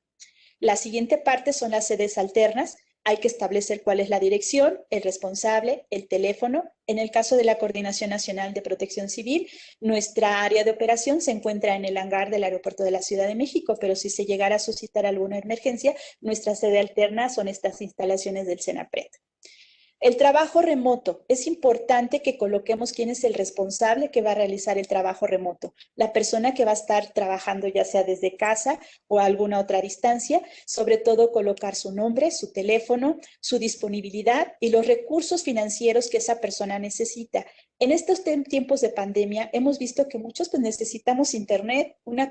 La siguiente parte son las sedes alternas. Hay que establecer cuál es la dirección, el responsable, el teléfono. En el caso de la Coordinación Nacional de Protección Civil, nuestra área de operación se encuentra en el hangar del Aeropuerto de la Ciudad de México, pero si se llegara a suscitar alguna emergencia, nuestra sede alterna son estas instalaciones del CENAPRED. El trabajo remoto. Es importante que coloquemos quién es el responsable que va a realizar el trabajo remoto. La persona que va a estar trabajando ya sea desde casa o a alguna otra distancia, sobre todo colocar su nombre, su teléfono, su disponibilidad y los recursos financieros que esa persona necesita. En estos tiempos de pandemia hemos visto que muchos pues, necesitamos internet, una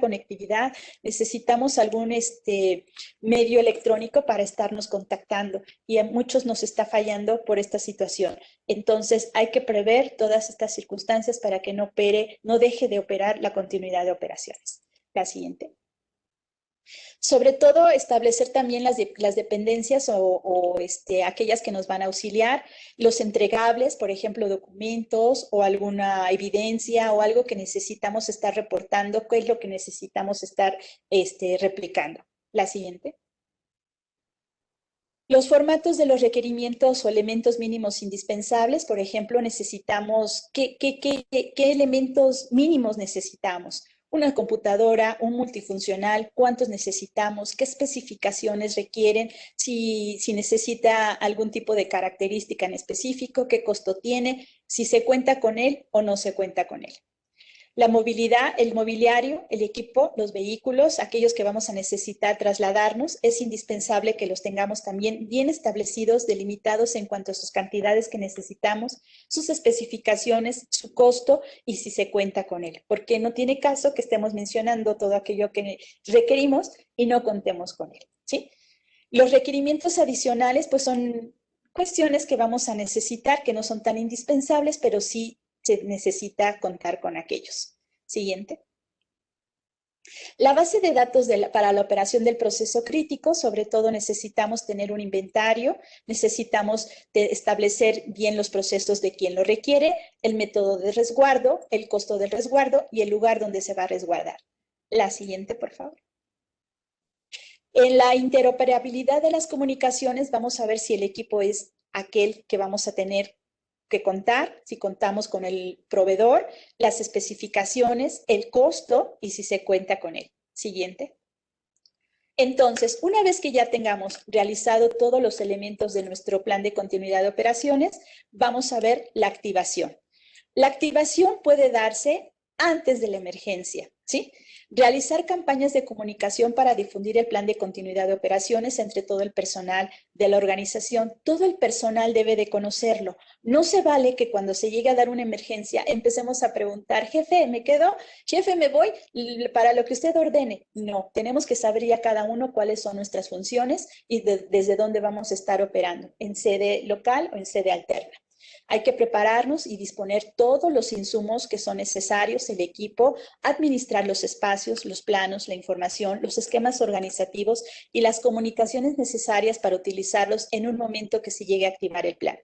conectividad, necesitamos algún medio electrónico para estarnos contactando y a muchos nos está fallando por esta situación. Entonces hay que prever todas estas circunstancias para que no deje de operar la continuidad de operaciones. La siguiente. Sobre todo, establecer también las dependencias o aquellas que nos van a auxiliar, los entregables, por ejemplo, documentos o alguna evidencia o algo que necesitamos estar reportando, qué es lo que necesitamos estar replicando. La siguiente. Los formatos de los requerimientos o elementos mínimos indispensables, por ejemplo, necesitamos, ¿qué elementos mínimos necesitamos? Una computadora, un multifuncional, ¿cuántos necesitamos? ¿Qué especificaciones requieren? Si necesita algún tipo de característica en específico, ¿qué costo tiene? Si se cuenta con él o no se cuenta con él. La movilidad, el mobiliario, el equipo, los vehículos, aquellos que vamos a necesitar trasladarnos, es indispensable que los tengamos también bien establecidos, delimitados en cuanto a sus cantidades que necesitamos, sus especificaciones, su costo y si se cuenta con él. Porque no tiene caso que estemos mencionando todo aquello que requerimos y no contemos con él, ¿sí? Los requerimientos adicionales, pues son cuestiones que vamos a necesitar, que no son tan indispensables, pero sí se necesita contar con aquellos. Siguiente. La base de datos para la operación del proceso crítico, sobre todo necesitamos tener un inventario, necesitamos establecer bien los procesos de quien lo requiere, el método de resguardo, el costo del resguardo y el lugar donde se va a resguardar. La siguiente, por favor. En la interoperabilidad de las comunicaciones vamos a ver si el equipo es aquel que vamos a tener que contar, si contamos con el proveedor, las especificaciones, el costo y si se cuenta con él. Siguiente. Entonces, una vez que ya tengamos realizado todos los elementos de nuestro plan de continuidad de operaciones, vamos a ver la activación. La activación puede darse antes de la emergencia, ¿sí? Realizar campañas de comunicación para difundir el plan de continuidad de operaciones entre todo el personal de la organización. Todo el personal debe de conocerlo. No se vale que cuando se llegue a dar una emergencia empecemos a preguntar, jefe, ¿me quedo? Jefe, ¿me voy? Para lo que usted ordene. No, tenemos que saber ya cada uno cuáles son nuestras funciones y desde dónde vamos a estar operando, en sede local o en sede alterna. Hay que prepararnos y disponer todos los insumos que son necesarios, el equipo, administrar los espacios, los planos, la información, los esquemas organizativos y las comunicaciones necesarias para utilizarlos en un momento que se llegue a activar el plan.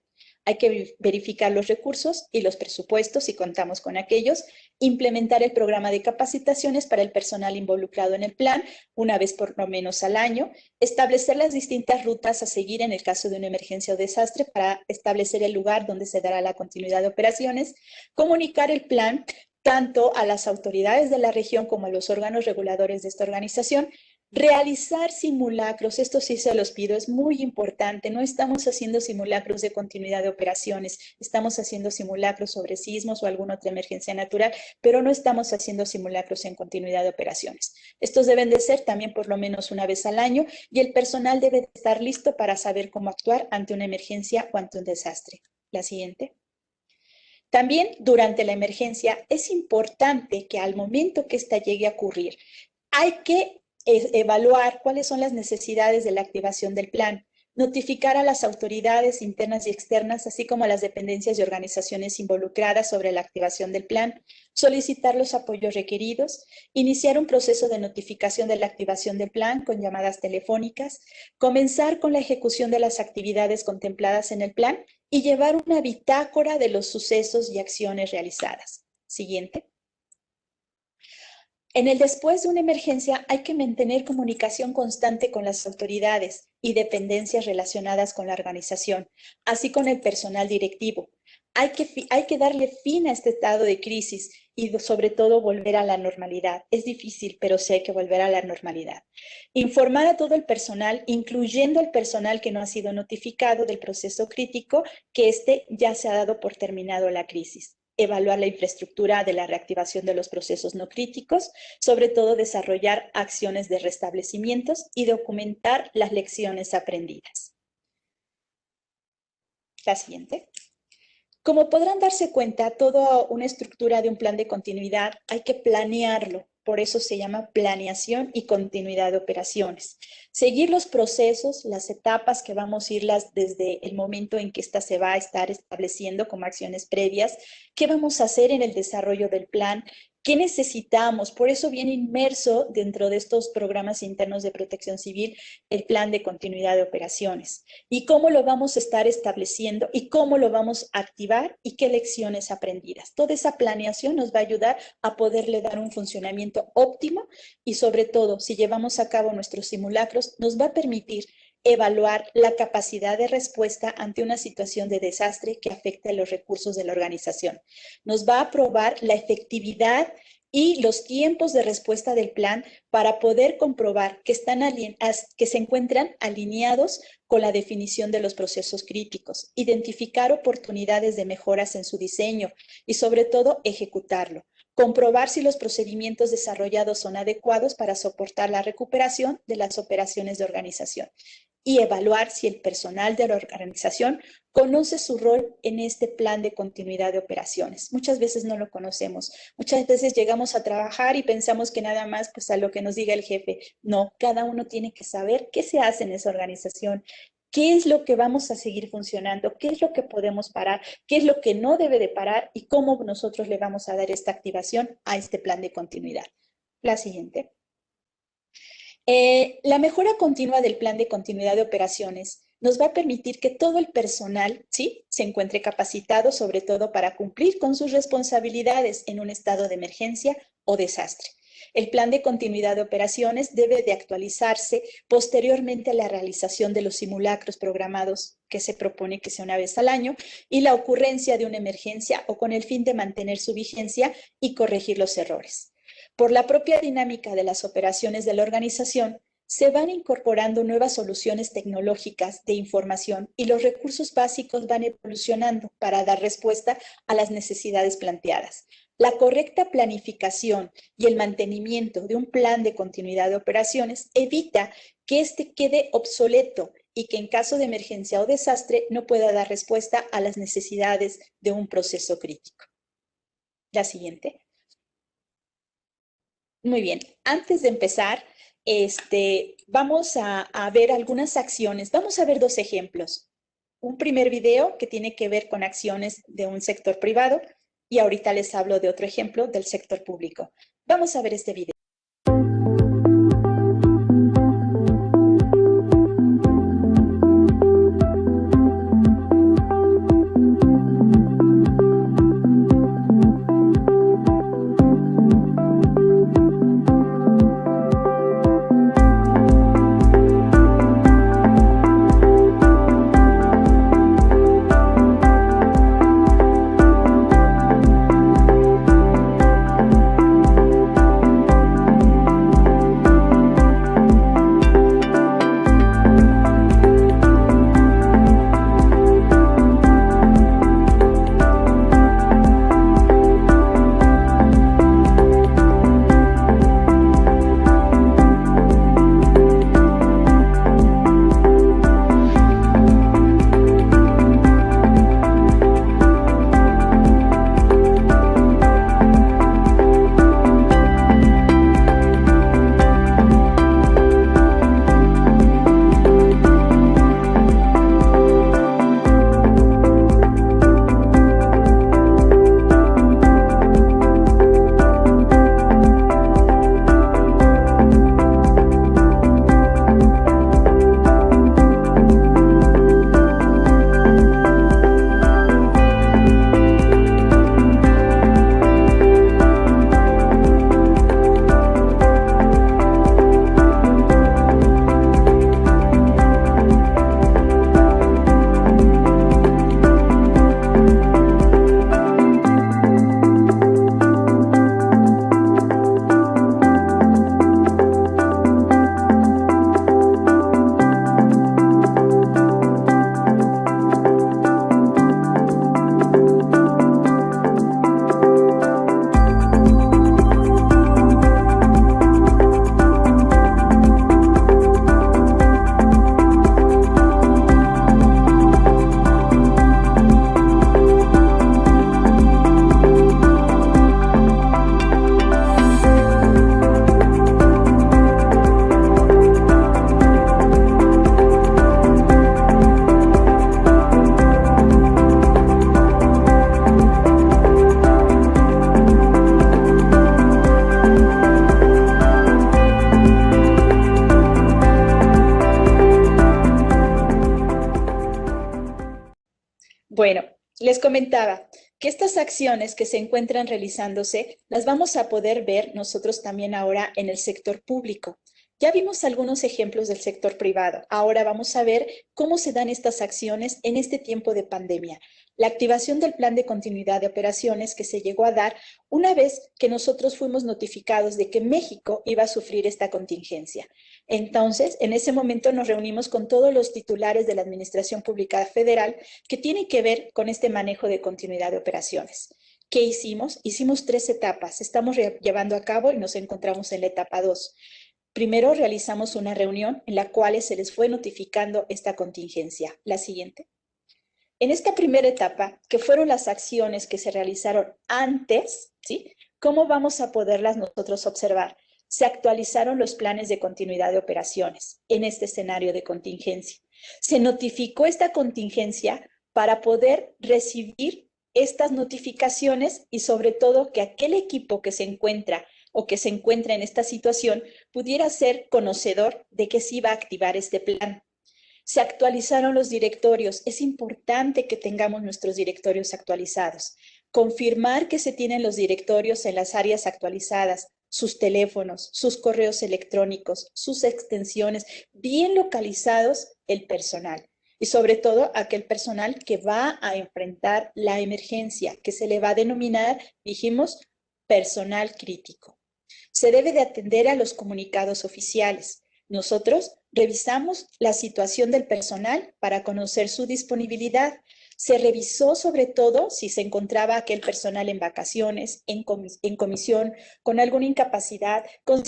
Hay que verificar los recursos y los presupuestos si contamos con aquellos, implementar el programa de capacitaciones para el personal involucrado en el plan una vez por lo menos al año, establecer las distintas rutas a seguir en el caso de una emergencia o desastre para establecer el lugar donde se dará la continuidad de operaciones, comunicar el plan tanto a las autoridades de la región como a los órganos reguladores de esta organización. Realizar simulacros, esto sí se los pido, es muy importante. No estamos haciendo simulacros de continuidad de operaciones, estamos haciendo simulacros sobre sismos o alguna otra emergencia natural, pero no estamos haciendo simulacros en continuidad de operaciones. Estos deben de ser también por lo menos una vez al año y el personal debe de estar listo para saber cómo actuar ante una emergencia o ante un desastre. La siguiente. También durante la emergencia es importante que al momento que ésta llegue a ocurrir, hay que evaluar cuáles son las necesidades de la activación del plan, notificar a las autoridades internas y externas, así como a las dependencias y organizaciones involucradas sobre la activación del plan, solicitar los apoyos requeridos, iniciar un proceso de notificación de la activación del plan con llamadas telefónicas, comenzar con la ejecución de las actividades contempladas en el plan y llevar una bitácora de los sucesos y acciones realizadas. Siguiente. En el después de una emergencia hay que mantener comunicación constante con las autoridades y dependencias relacionadas con la organización, así con el personal directivo. Hay que darle fin a este estado de crisis y sobre todo volver a la normalidad. Es difícil, pero sí hay que volver a la normalidad. Informar a todo el personal, incluyendo el personal que no ha sido notificado del proceso crítico, que ya se ha dado por terminado la crisis. Evaluar la infraestructura de la reactivación de los procesos no críticos, sobre todo desarrollar acciones de restablecimientos y documentar las lecciones aprendidas. La siguiente. Como podrán darse cuenta, toda una estructura de un plan de continuidad hay que planearlo. Por eso se llama planeación y continuidad de operaciones. Seguir los procesos, las etapas que vamos a irlas desde el momento en que ésta se va a estar estableciendo como acciones previas. ¿Qué vamos a hacer en el desarrollo del plan? ¿Qué necesitamos? Por eso viene inmerso dentro de estos programas internos de protección civil el plan de continuidad de operaciones. ¿Y cómo lo vamos a estar estableciendo? ¿Y cómo lo vamos a activar? ¿Y qué lecciones aprendidas? Toda esa planeación nos va a ayudar a poderle dar un funcionamiento óptimo y sobre todo, si llevamos a cabo nuestros simulacros, nos va a permitir evaluar la capacidad de respuesta ante una situación de desastre que afecte a los recursos de la organización. Nos va a probar la efectividad y los tiempos de respuesta del plan para poder comprobar que se encuentran alineados con la definición de los procesos críticos, identificar oportunidades de mejoras en su diseño y sobre todo ejecutarlo. comprobar si los procedimientos desarrollados son adecuados para soportar la recuperación de las operaciones de organización y evaluar si el personal de la organización conoce su rol en este plan de continuidad de operaciones. Muchas veces no lo conocemos. Muchas veces llegamos a trabajar y pensamos que nada más pues, a lo que nos diga el jefe. No, cada uno tiene que saber qué se hace en esa organización, qué es lo que vamos a seguir funcionando, qué es lo que podemos parar, qué es lo que no debe de parar y cómo nosotros le vamos a dar esta activación a este plan de continuidad. La siguiente. La mejora continua del plan de continuidad de operaciones nos va a permitir que todo el personal, ¿sí?, se encuentre capacitado, sobre todo para cumplir con sus responsabilidades en un estado de emergencia o desastre. El plan de continuidad de operaciones debe de actualizarse posteriormente a la realización de los simulacros programados que se propone que sea una vez al año y la ocurrencia de una emergencia o con el fin de mantener su vigencia y corregir los errores. Por la propia dinámica de las operaciones de la organización, se van incorporando nuevas soluciones tecnológicas de información y los recursos básicos van evolucionando para dar respuesta a las necesidades planteadas. La correcta planificación y el mantenimiento de un plan de continuidad de operaciones evita que éste quede obsoleto y que en caso de emergencia o desastre no pueda dar respuesta a las necesidades de un proceso crítico. La siguiente. Muy bien, antes de empezar, vamos a ver algunas acciones. Vamos a ver dos ejemplos. Un primer video que tiene que ver con acciones de un sector privado y ahorita les hablo de otro ejemplo del sector público. Vamos a ver este video. Bueno, les comentaba que estas acciones que se encuentran realizándose las vamos a poder ver nosotros también ahora en el sector público. Ya vimos algunos ejemplos del sector privado. Ahora vamos a ver cómo se dan estas acciones en este tiempo de pandemia. La activación del plan de continuidad de operaciones que se llegó a dar una vez que nosotros fuimos notificados de que México iba a sufrir esta contingencia. Entonces, en ese momento nos reunimos con todos los titulares de la Administración Pública Federal que tienen que ver con este manejo de continuidad de operaciones. ¿Qué hicimos? Hicimos 3 etapas. Estamos llevando a cabo y nos encontramos en la etapa 2. Primero realizamos una reunión en la cual se les fue notificando esta contingencia. La siguiente. En esta primera etapa, que fueron las acciones que se realizaron antes, ¿sí? ¿Cómo vamos a poderlas nosotros observar? Se actualizaron los planes de continuidad de operaciones en este escenario de contingencia. Se notificó esta contingencia para poder recibir estas notificaciones y sobre todo que aquel equipo que se encuentra o que se encuentra en esta situación pudiera ser conocedor de que se iba a activar este plan. Se actualizaron los directorios. Es importante que tengamos nuestros directorios actualizados. Confirmar que se tienen los directorios en las áreas actualizadas, sus teléfonos, sus correos electrónicos, sus extensiones, bien localizados el personal. Y sobre todo aquel personal que va a enfrentar la emergencia, que se le va a denominar, dijimos, personal crítico. Se debe de atender a los comunicados oficiales. Nosotros revisamos la situación del personal para conocer su disponibilidad. Se revisó sobre todo si se encontraba aquel personal en vacaciones, en comisión, con alguna incapacidad, con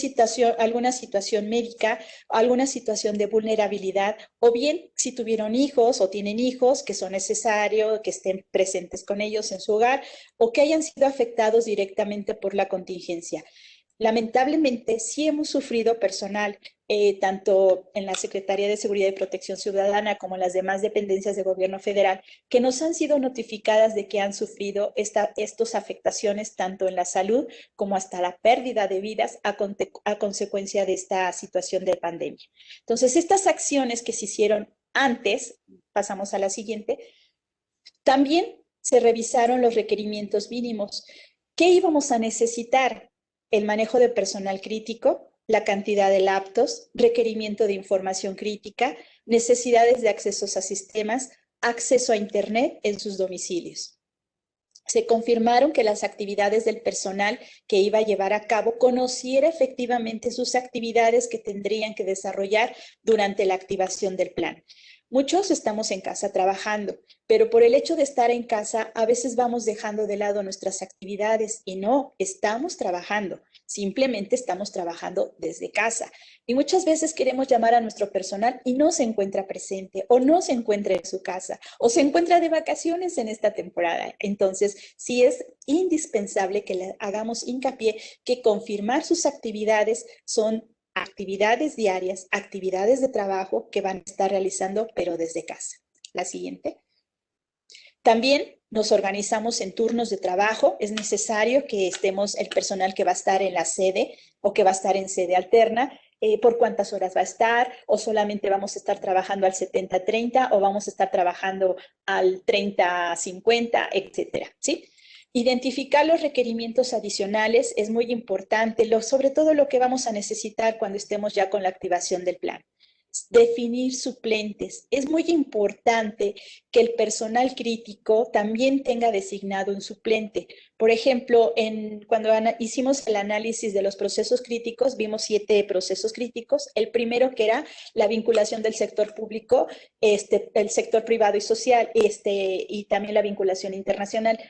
alguna situación médica, alguna situación de vulnerabilidad, o bien si tuvieron hijos o tienen hijos que son necesarios que estén presentes con ellos en su hogar o que hayan sido afectados directamente por la contingencia. Lamentablemente, sí hemos sufrido personal, tanto en la Secretaría de Seguridad y Protección Ciudadana como en las demás dependencias de gobierno federal, que nos han sido notificadas de que han sufrido estas afectaciones tanto en la salud como hasta la pérdida de vidas a consecuencia de esta situación de pandemia. Entonces, estas acciones que se hicieron antes, pasamos a la siguiente, también se revisaron los requerimientos mínimos. ¿Qué íbamos a necesitar? El manejo de personal crítico, la cantidad de laptops, requerimiento de información crítica, necesidades de accesos a sistemas, acceso a Internet en sus domicilios. Se confirmaron que las actividades del personal que iba a llevar a cabo conociera efectivamente sus actividades que tendrían que desarrollar durante la activación del plan. Muchos estamos en casa trabajando, pero por el hecho de estar en casa a veces vamos dejando de lado nuestras actividades y no, estamos trabajando, simplemente estamos trabajando desde casa. Y muchas veces queremos llamar a nuestro personal y no se encuentra presente o no se encuentra en su casa o se encuentra de vacaciones en esta temporada. Entonces, sí es indispensable que le hagamos hincapié que confirmar sus actividades son actividades diarias, actividades de trabajo que van a estar realizando, pero desde casa. La siguiente. También nos organizamos en turnos de trabajo. Es necesario que estemos el personal que va a estar en la sede o que va a estar en sede alterna, por cuántas horas va a estar, o solamente vamos a estar trabajando al 70-30 o vamos a estar trabajando al 30-50, etcétera, ¿sí? Identificar los requerimientos adicionales es muy importante, sobre todo lo que vamos a necesitar cuando estemos ya con la activación del plan. Definir suplentes. Es muy importante que el personal crítico también tenga designado un suplente. Por ejemplo, cuando hicimos el análisis de los procesos críticos, vimos 7 procesos críticos. El primero que era la vinculación del sector público, el sector privado y social, y también la vinculación internacional.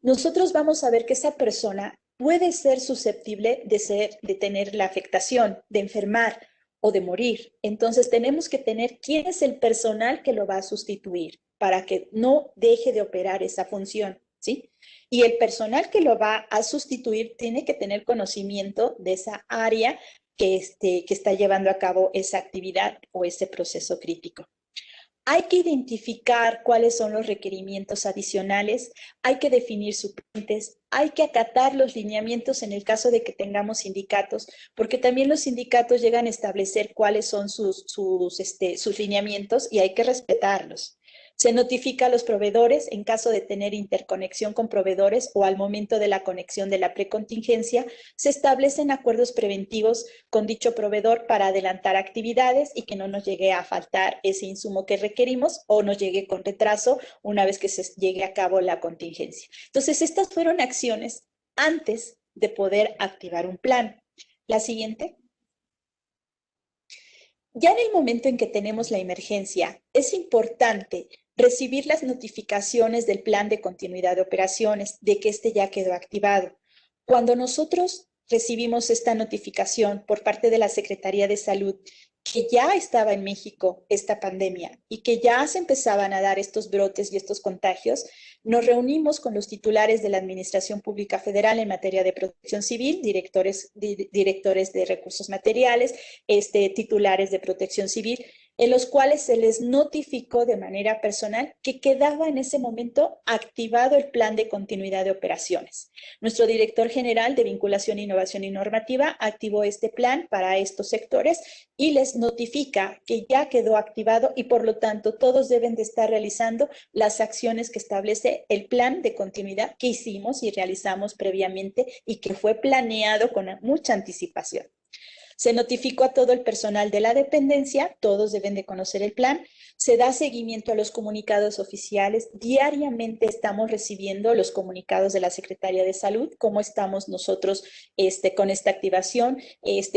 Nosotros vamos a ver que esa persona puede ser susceptible de tener la afectación, de enfermar o de morir. Entonces tenemos que tener quién es el personal que lo va a sustituir para que no deje de operar esa función, ¿sí? Y el personal que lo va a sustituir tiene que tener conocimiento de esa área que está llevando a cabo esa actividad o ese proceso crítico. Hay que identificar cuáles son los requerimientos adicionales, hay que definir suplentes, hay que acatar los lineamientos en el caso de que tengamos sindicatos, porque también los sindicatos llegan a establecer cuáles son sus lineamientos y hay que respetarlos. Se notifica a los proveedores en caso de tener interconexión con proveedores o al momento de la conexión de la precontingencia. Se establecen acuerdos preventivos con dicho proveedor para adelantar actividades y que no nos llegue a faltar ese insumo que requerimos o nos llegue con retraso una vez que se llegue a cabo la contingencia. Entonces, estas fueron acciones antes de poder activar un plan. La siguiente. Ya en el momento en que tenemos la emergencia, es importante recibir las notificaciones del plan de continuidad de operaciones, de que este ya quedó activado. Cuando nosotros recibimos esta notificación por parte de la Secretaría de Salud, que ya estaba en México esta pandemia y que ya se empezaban a dar estos brotes y estos contagios, nos reunimos con los titulares de la Administración Pública Federal en materia de protección civil, directores de recursos materiales, titulares de protección civil, en los cuales se les notificó de manera personal que quedaba en ese momento activado el plan de continuidad de operaciones. Nuestro director general de Vinculación, Innovación y Normativa activó este plan para estos sectores y les notifica que ya quedó activado y por lo tanto todos deben de estar realizando las acciones que establece el plan de continuidad que hicimos y realizamos previamente y que fue planeado con mucha anticipación. Se notificó a todo el personal de la dependencia, todos deben de conocer el plan, se da seguimiento a los comunicados oficiales, diariamente estamos recibiendo los comunicados de la Secretaría de Salud, cómo estamos nosotros con esta activación,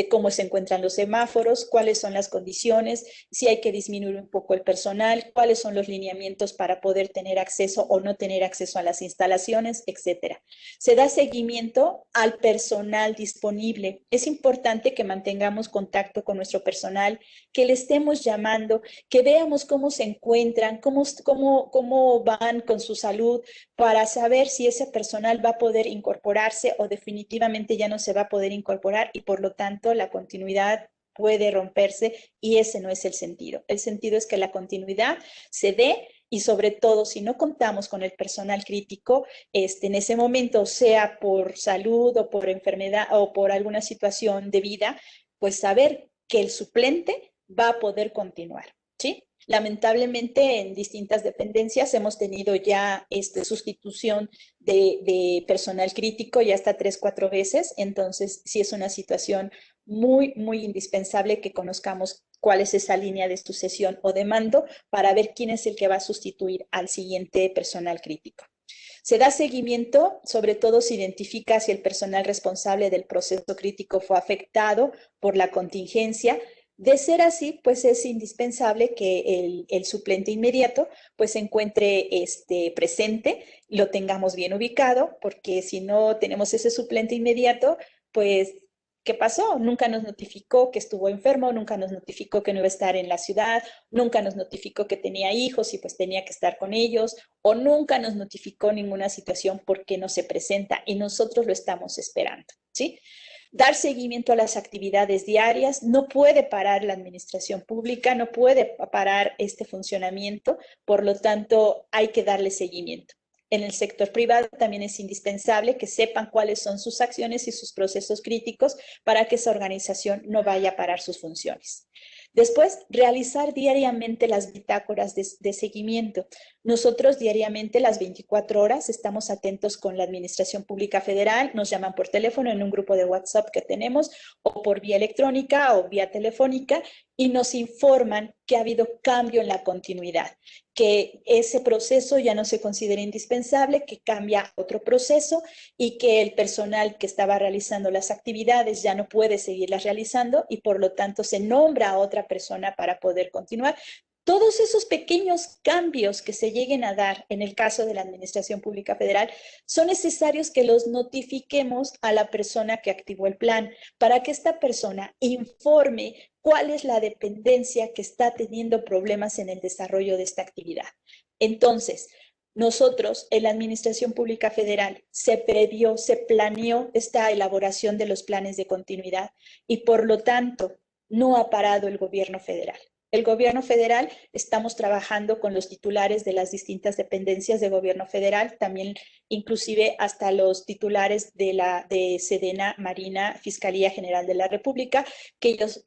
cómo se encuentran los semáforos, cuáles son las condiciones, si hay que disminuir un poco el personal, cuáles son los lineamientos para poder tener acceso o no tener acceso a las instalaciones, etcétera. Se da seguimiento al personal disponible. Es importante que mantengamos contacto con nuestro personal, que le estemos llamando, que veamos cómo se encuentran, cómo van con su salud, para saber si ese personal va a poder incorporarse o definitivamente ya no se va a poder incorporar y por lo tanto la continuidad puede romperse y ese no es el sentido. El sentido es que la continuidad se dé y sobre todo si no contamos con el personal crítico en ese momento, sea por salud o por enfermedad o por alguna situación de vida, pues saber que el suplente va a poder continuar, ¿sí? Lamentablemente en distintas dependencias hemos tenido ya sustitución de personal crítico ya hasta 3, 4 veces, entonces sí es una situación muy, muy indispensable que conozcamos cuál es esa línea de sucesión o de mando para ver quién es el que va a sustituir al siguiente personal crítico. Se da seguimiento, sobre todo se identifica si el personal responsable del proceso crítico fue afectado por la contingencia. De ser así, pues es indispensable que el suplente inmediato pues se encuentre presente, lo tengamos bien ubicado, porque si no tenemos ese suplente inmediato, pues ¿qué pasó? Nunca nos notificó que estuvo enfermo, nunca nos notificó que no iba a estar en la ciudad, nunca nos notificó que tenía hijos y pues tenía que estar con ellos, o nunca nos notificó ninguna situación porque no se presenta y nosotros lo estamos esperando, ¿sí? Dar seguimiento a las actividades diarias, no puede parar la administración pública, no puede parar este funcionamiento, por lo tanto hay que darle seguimiento. En el sector privado también es indispensable que sepan cuáles son sus acciones y sus procesos críticos para que esa organización no vaya a parar sus funciones. Después, realizar diariamente las bitácoras de seguimiento. Nosotros diariamente, las 24 horas, estamos atentos con la Administración Pública Federal, nos llaman por teléfono en un grupo de WhatsApp que tenemos, o por vía electrónica o vía telefónica, y nos informan que ha habido cambio en la continuidad, que ese proceso ya no se considera indispensable, que cambia a otro proceso y que el personal que estaba realizando las actividades ya no puede seguirlas realizando y por lo tanto se nombra a otra persona para poder continuar. Todos esos pequeños cambios que se lleguen a dar en el caso de la Administración Pública Federal son necesarios que los notifiquemos a la persona que activó el plan para que esta persona informe cuál es la dependencia que está teniendo problemas en el desarrollo de esta actividad. Entonces, nosotros en la Administración Pública Federal se previó, se planeó esta elaboración de los planes de continuidad y por lo tanto no ha parado el gobierno federal. El gobierno federal, estamos trabajando con los titulares de las distintas dependencias de gobierno federal, también inclusive hasta los titulares de Sedena, Marina, Fiscalía General de la República, que ellos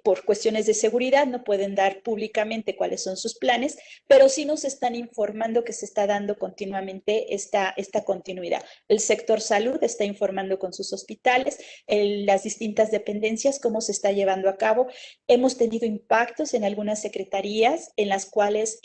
por cuestiones de seguridad no pueden dar públicamente cuáles son sus planes, pero sí nos están informando que se está dando continuamente esta continuidad. El sector salud está informando con sus hospitales, las distintas dependencias, cómo se está llevando a cabo. Hemos tenido impacto impactos en algunas secretarías en las cuales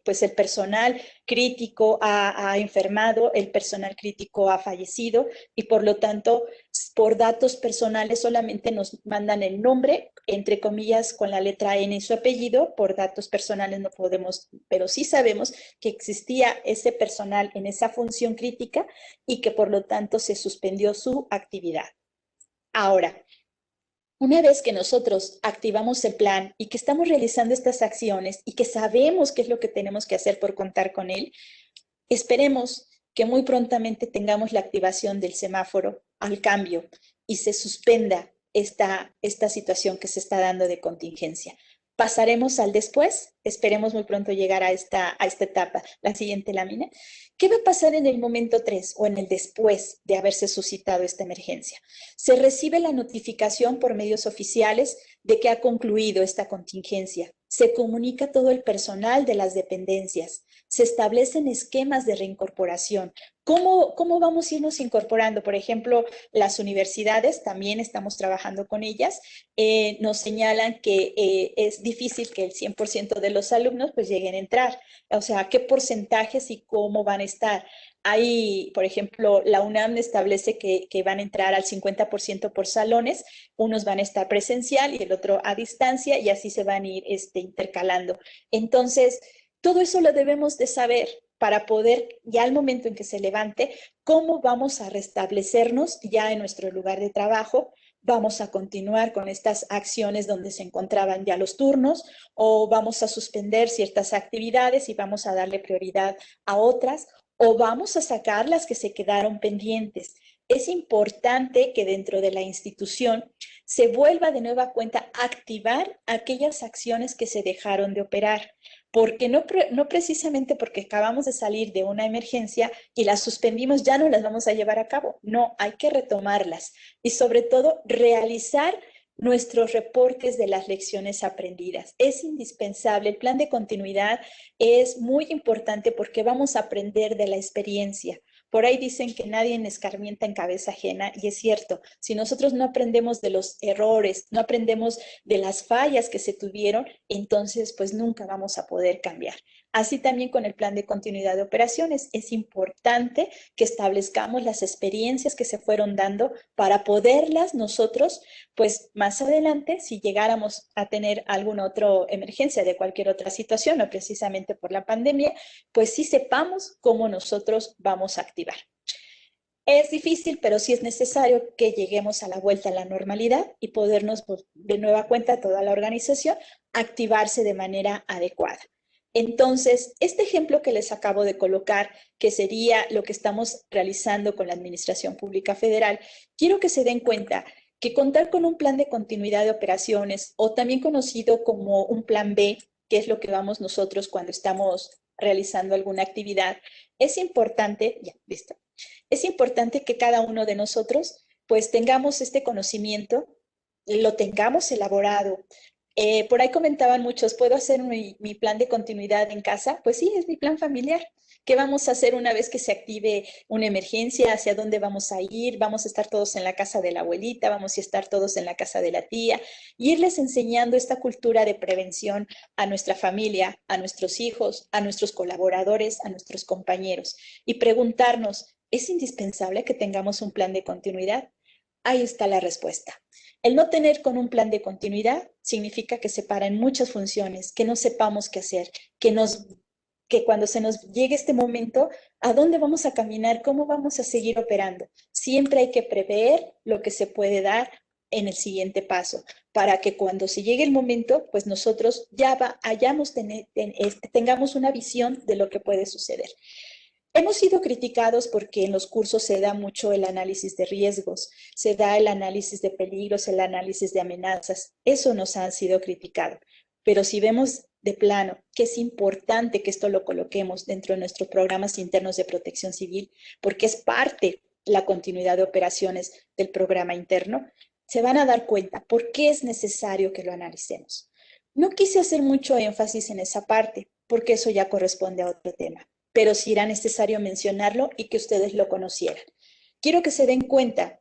pues el personal crítico ha enfermado, el personal crítico ha fallecido y por lo tanto, por datos personales solamente nos mandan el nombre, entre comillas, con la letra N y su apellido. Por datos personales no podemos, pero sí sabemos que existía ese personal en esa función crítica y que por lo tanto se suspendió su actividad. Ahora, una vez que nosotros activamos el plan y que estamos realizando estas acciones y que sabemos qué es lo que tenemos que hacer por contar con él, esperemos que muy prontamente tengamos la activación del semáforo al cambio y se suspenda esta situación que se está dando de contingencia. Pasaremos al después, esperemos muy pronto llegar a esta etapa. La siguiente lámina. ¿Qué va a pasar en el momento 3 o en el después de haberse suscitado esta emergencia? Se recibe la notificación por medios oficiales de que ha concluido esta contingencia. Se comunica a todo el personal de las dependencias. Se establecen esquemas de reincorporación. ¿Cómo vamos a irnos incorporando? Por ejemplo, las universidades, también estamos trabajando con ellas, nos señalan que es difícil que el 100% de los alumnos pues lleguen a entrar. O sea, ¿qué porcentajes y cómo van a estar? Hay, por ejemplo, la UNAM establece que van a entrar al 50% por salones, unos van a estar presencial y el otro a distancia y así se van a ir intercalando. Entonces, todo eso lo debemos de saber para poder, ya al momento en que se levante, cómo vamos a restablecernos ya en nuestro lugar de trabajo. Vamos a continuar con estas acciones donde se encontraban ya los turnos o vamos a suspender ciertas actividades y vamos a darle prioridad a otras o vamos a sacar las que se quedaron pendientes. Es importante que dentro de la institución se vuelva de nueva cuenta a activar aquellas acciones que se dejaron de operar, porque no precisamente porque acabamos de salir de una emergencia y las suspendimos, ya no las vamos a llevar a cabo. No, hay que retomarlas y sobre todo realizar nuestros reportes de las lecciones aprendidas. Es indispensable, el plan de continuidad es muy importante porque vamos a aprender de la experiencia. Por ahí dicen que nadie escarmienta en cabeza ajena y es cierto, si nosotros no aprendemos de los errores, no aprendemos de las fallas que se tuvieron, entonces pues nunca vamos a poder cambiar. Así también con el plan de continuidad de operaciones, es importante que establezcamos las experiencias que se fueron dando para poderlas nosotros, pues más adelante, si llegáramos a tener alguna otra emergencia de cualquier otra situación, o precisamente por la pandemia, pues sí sepamos cómo nosotros vamos a activar. Es difícil, pero sí es necesario que lleguemos a la vuelta a la normalidad y podernos, de nueva cuenta, toda la organización, activarse de manera adecuada. Entonces, este ejemplo que les acabo de colocar, que sería lo que estamos realizando con la Administración Pública Federal, quiero que se den cuenta que contar con un plan de continuidad de operaciones, o también conocido como un plan B, que es lo que vamos nosotros cuando estamos realizando alguna actividad, es importante, ya, listo, es importante que cada uno de nosotros pues tengamos este conocimiento, lo tengamos elaborado. Por ahí comentaban muchos, ¿puedo hacer mi plan de continuidad en casa? Pues sí, es mi plan familiar. ¿Qué vamos a hacer una vez que se active una emergencia? ¿Hacia dónde vamos a ir? ¿Vamos a estar todos en la casa de la abuelita? ¿Vamos a estar todos en la casa de la tía? Y irles enseñando esta cultura de prevención a nuestra familia, a nuestros hijos, a nuestros colaboradores, a nuestros compañeros. Y preguntarnos, ¿es indispensable que tengamos un plan de continuidad? Ahí está la respuesta. El no tener con un plan de continuidad significa que se paran muchas funciones, que no sepamos qué hacer, que cuando se nos llegue este momento, ¿a dónde vamos a caminar? ¿Cómo vamos a seguir operando? Siempre hay que prever lo que se puede dar en el siguiente paso, para que cuando se llegue el momento, pues nosotros ya tengamos una visión de lo que puede suceder. Hemos sido criticados porque en los cursos se da mucho el análisis de riesgos, se da el análisis de peligros, el análisis de amenazas. Eso nos ha sido criticado. Pero si vemos de plano que es importante que esto lo coloquemos dentro de nuestros programas internos de protección civil, porque es parte de la continuidad de operaciones del programa interno, se van a dar cuenta por qué es necesario que lo analicemos. No quise hacer mucho énfasis en esa parte, porque eso ya corresponde a otro tema, pero sí era necesario mencionarlo y que ustedes lo conocieran. Quiero que se den cuenta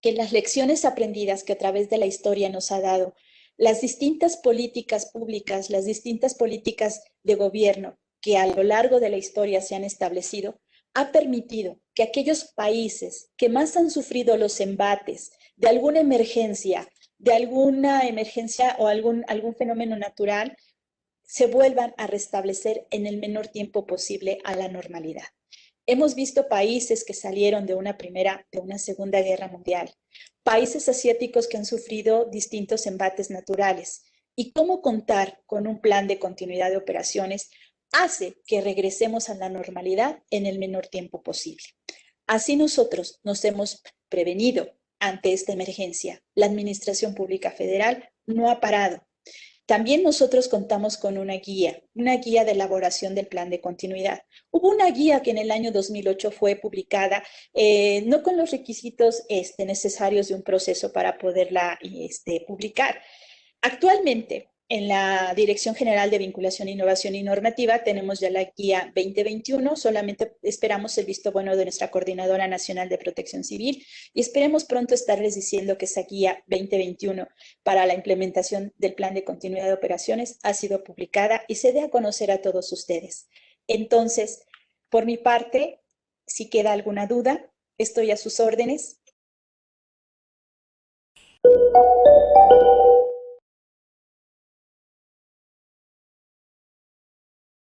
que las lecciones aprendidas que a través de la historia nos ha dado las distintas políticas públicas, las distintas políticas de gobierno que a lo largo de la historia se han establecido, ha permitido que aquellos países que más han sufrido los embates de alguna emergencia o algún fenómeno natural, se vuelvan a restablecer en el menor tiempo posible a la normalidad. Hemos visto países que salieron de una segunda guerra mundial, países asiáticos que han sufrido distintos embates naturales, y cómo contar con un plan de continuidad de operaciones hace que regresemos a la normalidad en el menor tiempo posible. Así nosotros nos hemos prevenido ante esta emergencia. La Administración Pública Federal no ha parado. También nosotros contamos con una guía de elaboración del plan de continuidad. Hubo una guía que en el año 2008 fue publicada, no con los requisitos necesarios de un proceso para poderla publicar. Actualmente, en la Dirección General de Vinculación, Innovación y Normativa tenemos ya la guía 2021, solamente esperamos el visto bueno de nuestra Coordinadora Nacional de Protección Civil y esperemos pronto estarles diciendo que esa guía 2021 para la implementación del Plan de Continuidad de Operaciones ha sido publicada y se dé a conocer a todos ustedes. Entonces, por mi parte, si queda alguna duda, estoy a sus órdenes.